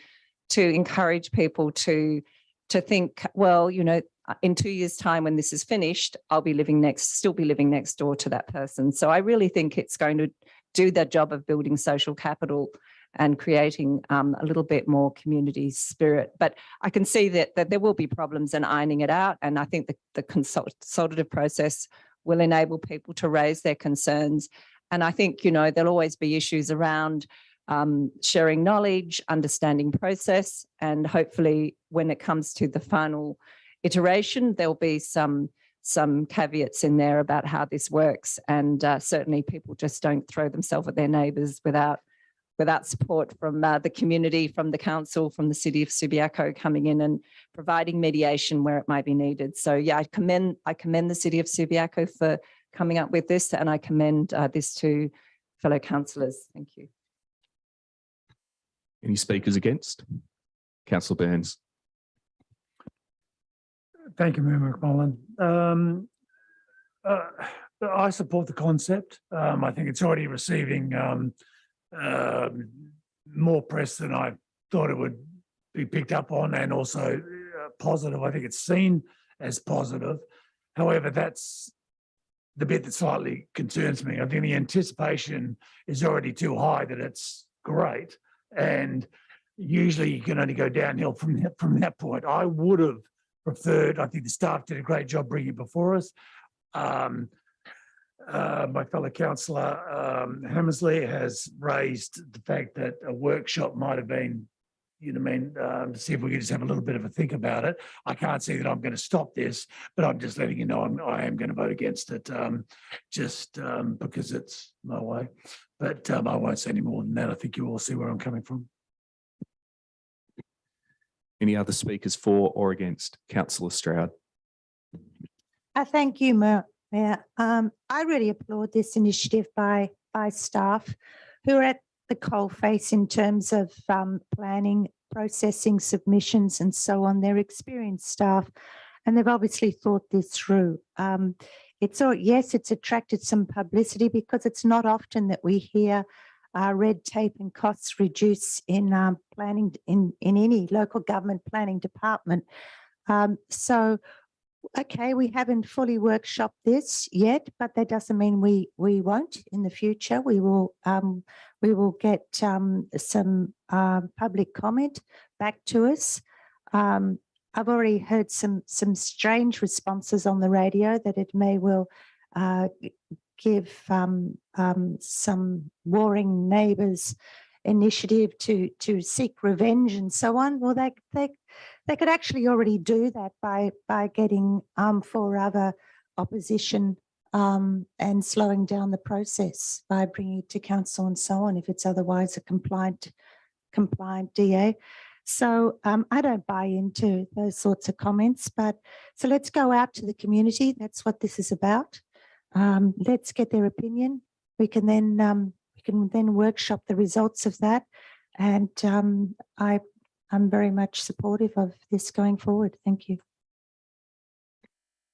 encourage people to think, well, you know, in 2 years' time when this is finished, I'll be still be living next door to that person. So I really think it's going to do the job of building social capital and creating a little bit more community spirit. But I can see that there will be problems in ironing it out. And I think the consultative process will enable people to raise their concerns. And I think, you know, there'll always be issues around sharing knowledge, understanding process, and hopefully when it comes to the final iteration, there'll be some caveats in there about how this works. And certainly people just don't throw themselves at their neighbours without support from the community, from the council, from the city of Subiaco coming in and providing mediation where it might be needed. So yeah, I commend the city of Subiaco for coming up with this, and I commend this to fellow councillors. Thank you. Any speakers against? Councillor Burns. Thank you, Member McMullen. I support the concept. I think it's already receiving more press than I thought it would be picked up on, and also positive. I think it's seen as positive. However, that's the bit that slightly concerns me. I think the anticipation is already too high that it's great, and usually you can only go downhill from that point. I would have preferred, I think the staff did a great job bringing it before us. My fellow councillor Hammersley has raised the fact that a workshop might have been, you know, to see if we could just have a little bit of a think about it. I can't say that I'm going to stop this, but I'm just letting you know I am going to vote against it, just because it's my way. But I won't say any more than that. I think you all see where I'm coming from. Any other speakers for or against? Councillor Stroud. Thank you, Mayor. I really applaud this initiative by staff who are at the coalface in terms of planning, processing submissions and so on. They're experienced staff and they've obviously thought this through. Yes, it's attracted some publicity because it's not often that we hear red tape and costs reduce in planning in any local government planning department. Okay, we haven't fully workshopped this yet, but that doesn't mean we won't in the future. We will get some public comment back to us. I've already heard some strange responses on the radio that it may well give some warring neighbours initiative to seek revenge and so on. Well, they could actually already do that by getting for other opposition and slowing down the process by bringing it to council and so on if it's otherwise a compliant DA. So I don't buy into those sorts of comments, but so let's go out to the community. That's what this is about. Let's get their opinion. We can then workshop the results of that. And I'm very much supportive of this going forward. Thank you.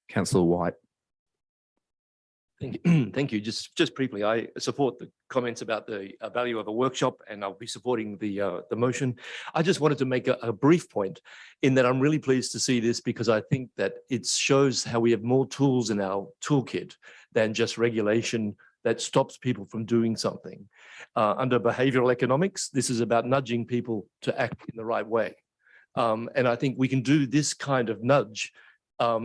Councillor White. Thank you. Thank you. Just briefly, I support the comments about the value of a workshop, and I'll be supporting the motion. I just wanted to make a brief point in that I'm really pleased to see this because I think that it shows how we have more tools in our toolkit than just regulation that stops people from doing something. Under behavioral economics, this is about nudging people to act in the right way. And I think we can do this kind of nudge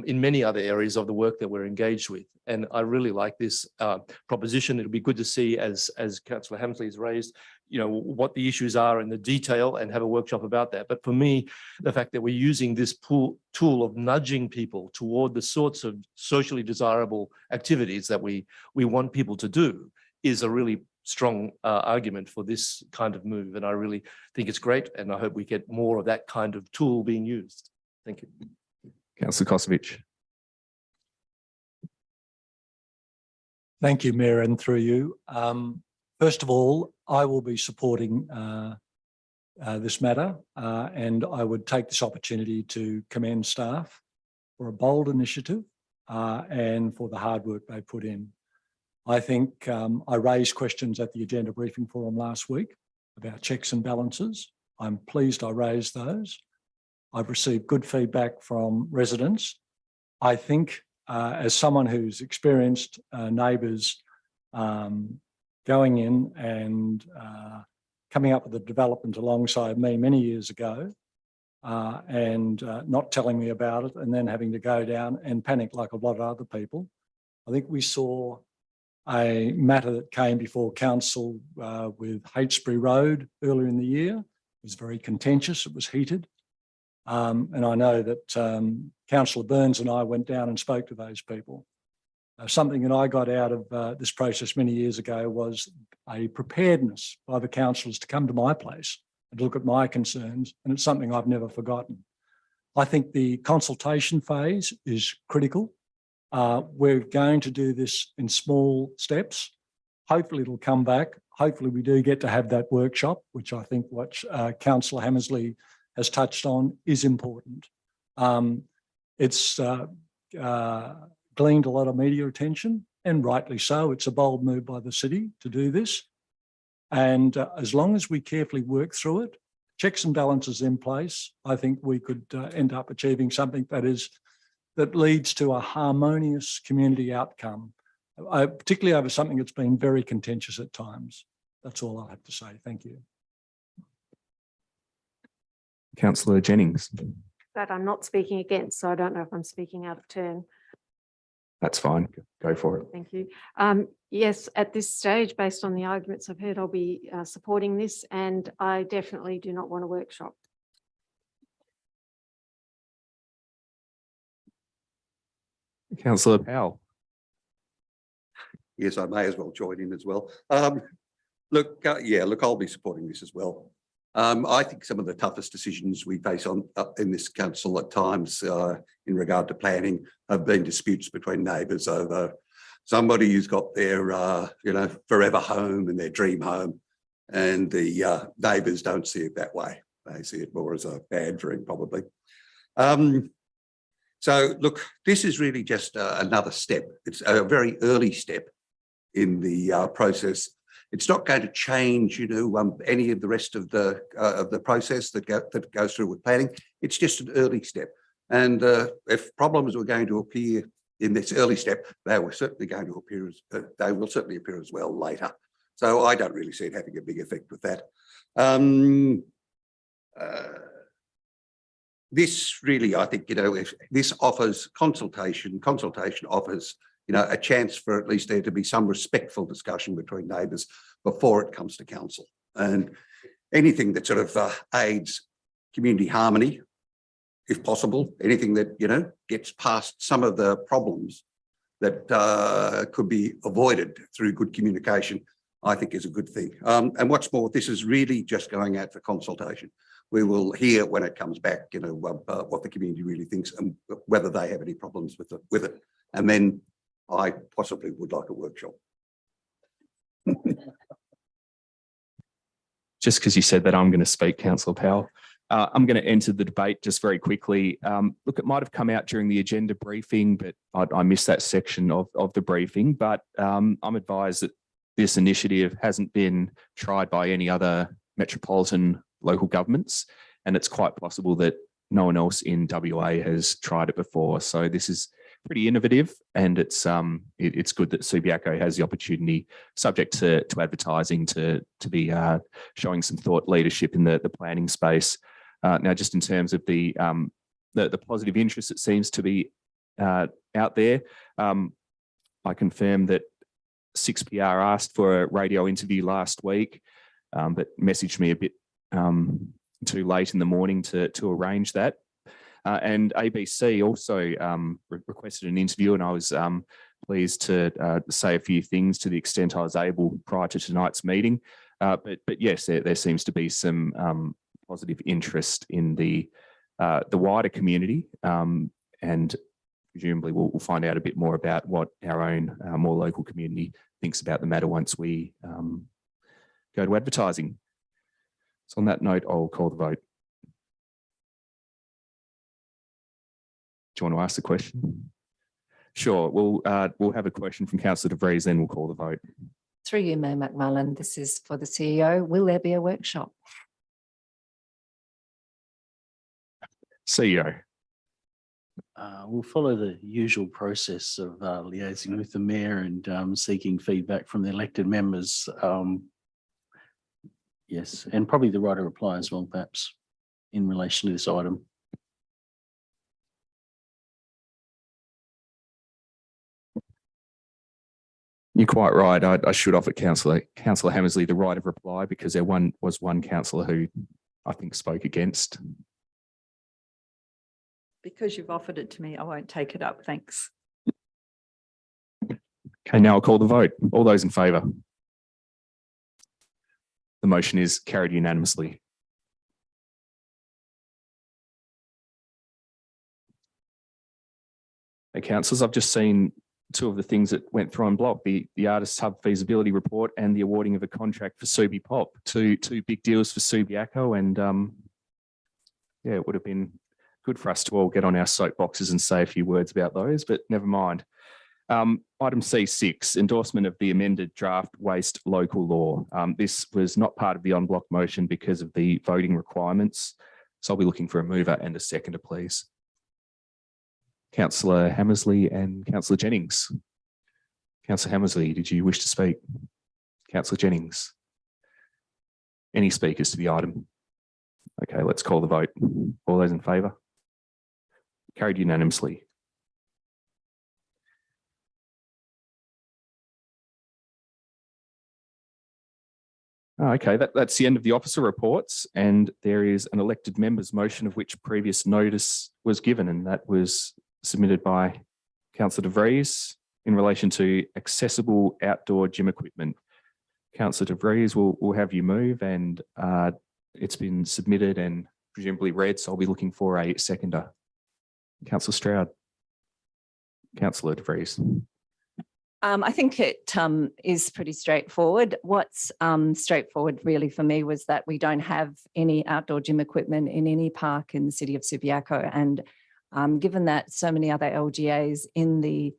in many other areas of the work that we're engaged with. And I really like this proposition. It'll be good to see, as Councillor Hamsley has raised, what the issues are in the detail and have a workshop about that. But for me, the fact that we're using this tool of nudging people toward the sorts of socially desirable activities that we want people to do is a really strong argument for this kind of move. And I really think it's great. And I hope we get more of that kind of tool being used. Thank you. Councillor Kosovich. Thank you, Mayor, and through you. First of all, I will be supporting this matter, and I would take this opportunity to commend staff for a bold initiative and for the hard work they put in. I think I raised questions at the agenda briefing forum last week about checks and balances. I'm pleased I raised those. I've received good feedback from residents. I think as someone who's experienced neighbours going in and coming up with a development alongside me many years ago and not telling me about it and then having to go down and panic like a lot of other people. I think we saw a matter that came before council with Heytesbury Road earlier in the year. It was very contentious, it was heated. And I know that Councillor Burns and I went down and spoke to those people. Something that I got out of this process many years ago was a preparedness by the councillors to come to my place and look at my concerns, and it's something I've never forgotten. I think the consultation phase is critical. We're going to do this in small steps. Hopefully it'll come back. Hopefully we do get to have that workshop, which I think what Councillor Hammersley has touched on is important. It's gleaned a lot of media attention, and rightly so. It's a bold move by the city to do this. And as long as we carefully work through it, checks and balances in place, I think we could end up achieving something that leads to a harmonious community outcome, particularly over something that's been very contentious at times. That's all I have to say. Thank you. Councillor Jennings. That I'm not speaking against, so I don't know if I'm speaking out of turn. That's fine. Go for it. Thank you. Yes, at this stage, based on the arguments I've heard, I'll be supporting this, and I definitely do not want a workshop. Councillor Powell. Yes, I may as well join in as well. Look, I'll be supporting this as well. I think some of the toughest decisions we face in this council at times in regard to planning have been disputes between neighbours over somebody who's got their, forever home and their dream home, and the neighbours don't see it that way. They see it more as a bad dream, probably. So, look, this is really just another step. It's a very early step in the process. It's not going to change, any of the rest of the process that goes through with planning. It's just an early step. And if problems were going to appear in this early step, they were certainly going to appear they will certainly appear as well later. So I don't really see it having a big effect with that. This really, I think, if this offers consultation offers, a chance for at least there to be some respectful discussion between neighbours before it comes to council. And anything that sort of aids community harmony, if possible, anything that, gets past some of the problems that could be avoided through good communication, I think is a good thing. And what's more, this is really just going out for consultation. We will hear when it comes back, what the community really thinks and whether they have any problems with it. And then I possibly would like a workshop. Just because you said that, I'm going to speak, Councillor Powell. I'm going to enter the debate just very quickly. Look, it might have come out during the agenda briefing, but I missed that section of the briefing. But I'm advised that this initiative hasn't been tried by any other metropolitan local governments, and it's quite possible that no one else in WA has tried it before. So this is pretty innovative, and it's good that Subiaco has the opportunity, subject to advertising, to be showing some thought leadership in the planning space. Now, just in terms of the positive interest that seems to be out there, I confirm that 6PR asked for a radio interview last week, but messaged me a bit too late in the morning to arrange that. And ABC also requested an interview, and I was pleased to say a few things to the extent I was able prior to tonight's meeting. But yes, there seems to be some positive interest in the wider community, and presumably we'll find out a bit more about what our own more local community thinks about the matter once we go to advertising. So on that note, I'll call the vote. Do you want to ask the question? Sure. We'll have a question from Councillor De Vries, then we'll call the vote. Through you, Mayor McMullen, this is for the CEO. Will there be a workshop? CEO. We'll follow the usual process of liaising with the mayor and seeking feedback from the elected members. Yes, and probably the right to reply as well, perhaps, in relation to this item. You're quite right. I should offer Councillor Hammersley the right of reply, because there was one councillor who I think spoke against. Because you've offered it to me, I won't take it up. Thanks. Okay, now I'll call the vote. All those in favour? The motion is carried unanimously. Hey, councillors, I've just seen two of the things that went through on block, the Artists Hub feasibility report and the awarding of a contract for Subi Pop, two big deals for Subiaco, and yeah, it would have been good for us to all get on our soapboxes and say a few words about those, but never mind. Item C6, endorsement of the amended draft waste local law. This was not part of the en bloc motion because of the voting requirements. So I'll be looking for a mover and a seconder, please. Councillor Hammersley and Councillor Jennings. Councillor Hammersley, did you wish to speak? Councillor Jennings. Any speakers to the item? Okay, let's call the vote. All those in favour? Carried unanimously. Okay, that's the end of the officer reports, and there is an elected member's motion of which previous notice was given, and that was submitted by Councillor De Vries in relation to accessible outdoor gym equipment. Councillor De Vries, will have you move, and It's been submitted and presumably read, so I'll be looking for a seconder. Councillor Stroud. Councillor De Vries. I think it is pretty straightforward. What's straightforward really for me was that we don't have any outdoor gym equipment in any park in the city of Subiaco. And given that so many other LGAs in the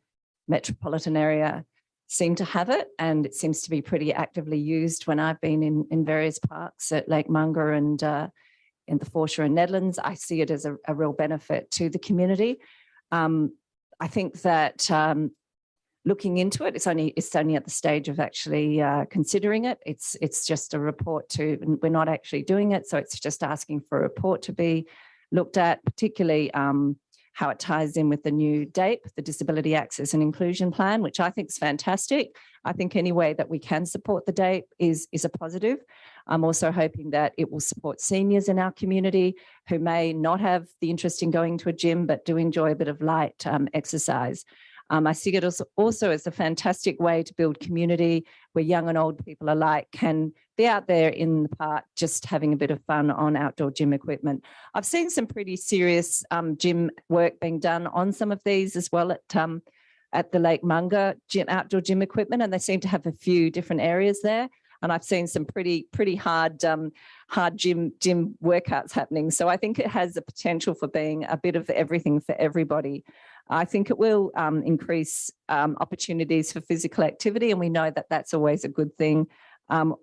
metropolitan area seem to have it, and it seems to be pretty actively used when I've been in various parks at Lake Munga and in the Foreshore and Nedlands, I see it as a real benefit to the community. I think that looking into it, it's only at the stage of actually considering it. It's just a report to, and we're not actually doing it. So it's just asking for a report to be looked at, particularly how it ties in with the new DAPE, the Disability Access and Inclusion Plan, which I think is fantastic. I think any way that we can support the DAPE is a positive. I'm also hoping that it will support seniors in our community who may not have the interest in going to a gym, but do enjoy a bit of light exercise. I see it also as a fantastic way to build community where young and old people alike can be out there in the park just having a bit of fun on outdoor gym equipment. I've seen some pretty serious gym work being done on some of these as well at the Lake Munga outdoor gym equipment, and they seem to have a few different areas there. And I've seen some pretty hard gym workouts happening. So I think it has the potential for being a bit of everything for everybody. I think it will increase opportunities for physical activity, and we know that that's always a good thing.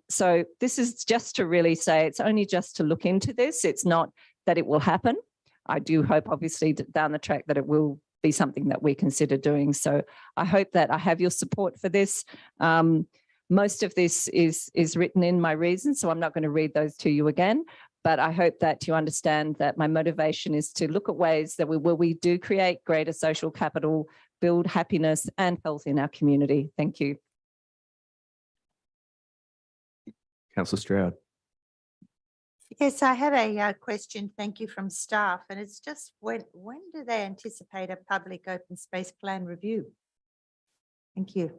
So this is just to really say it's only just to look into this. It's not that it will happen. I do hope, obviously, down the track that it will be something that we consider doing. So I hope that I have your support for this. Most of this is written in my reasons, so I'm not going to read those to you again. But I hope that you understand that my motivation is to look at ways that where we do create greater social capital, build happiness and health in our community. Thank you. Councillor Stroud. Yes, I have a question, thank you, from staff, and it's just when do they anticipate a public open space plan review? Thank you.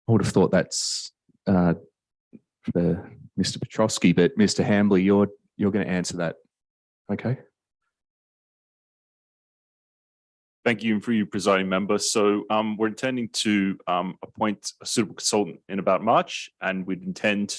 I would have thought that's for Mr. Petrovsky, but Mr. Hambley, you're going to answer that. Okay. Thank you for you, presiding member. So we're intending to appoint a suitable consultant in about March, and we'd intend,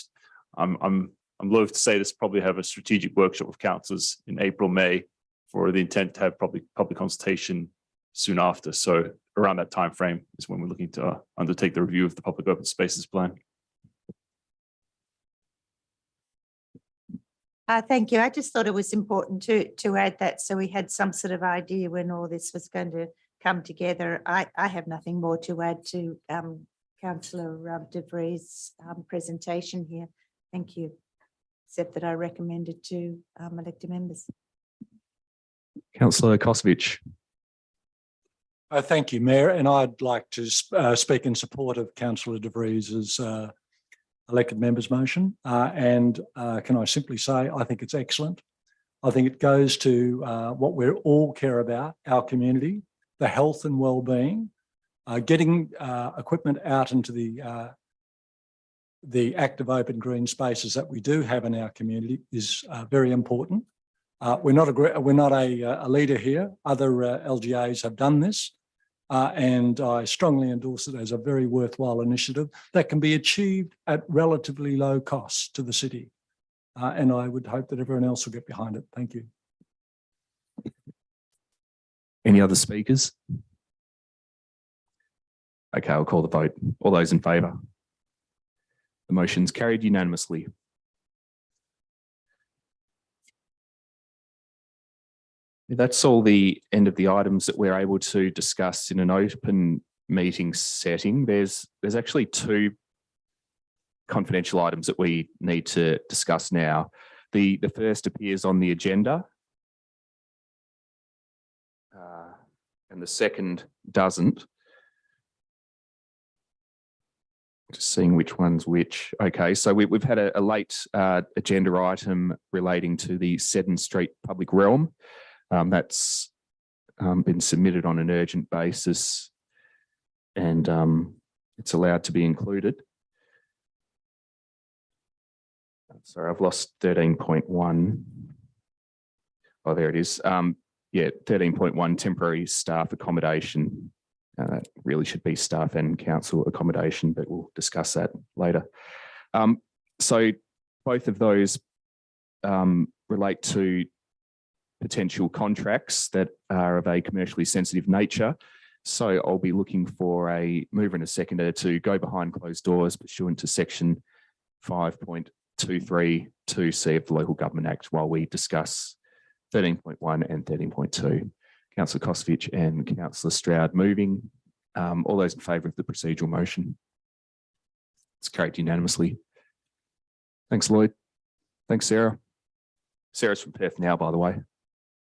I'm loath to say this, probably have a strategic workshop with councillors in April, May, for the intent to have public consultation soon after. So around that time frame is when we're looking to undertake the review of the public open spaces plan. Thank you. I just thought it was important to add that so we had some sort of idea when all this was going to come together. I have nothing more to add to Councillor De Vries' presentation here. Thank you. Except that I recommend it to elected members. Councillor Kosovich. Thank you, Mayor, and I'd like to speak in support of Councillor De Vries' elected members motion. And can I simply say, I think it's excellent. I think it goes to what we all care about, our community, the health and well-being, getting equipment out into the active open green spaces that we do have in our community is very important. We're not a leader here. Other LGAs have done this. And I strongly endorse it as a very worthwhile initiative that can be achieved at relatively low costs to the city. And I would hope that everyone else will get behind it. Thank you. Any other speakers? Okay, I'll call the vote. All those in favour? The motion's carried unanimously. That's all the end of the items that we're able to discuss in an open meeting setting. There's actually two confidential items that we need to discuss now. The first appears on the agenda, and the second doesn't. Just seeing which one's which. Okay, so we've had a late agenda item relating to the Seddon Street public realm. That's been submitted on an urgent basis, and it's allowed to be included. Sorry, I've lost 13.1. Oh, there it is. Yeah, 13.1 temporary staff accommodation. Really should be staff and council accommodation, but we'll discuss that later. So both of those relate to potential contracts that are of a commercially sensitive nature. So I'll be looking for a mover and a seconder to go behind closed doors pursuant to section 5.232C of the Local Government Act while we discuss 13.1 and 13.2. Councillor Kosovich and Councillor Stroud moving. All those in favour of the procedural motion? It's carried unanimously. Thanks, Lloyd. Thanks, Sarah. Sarah's from Perth now, by the way.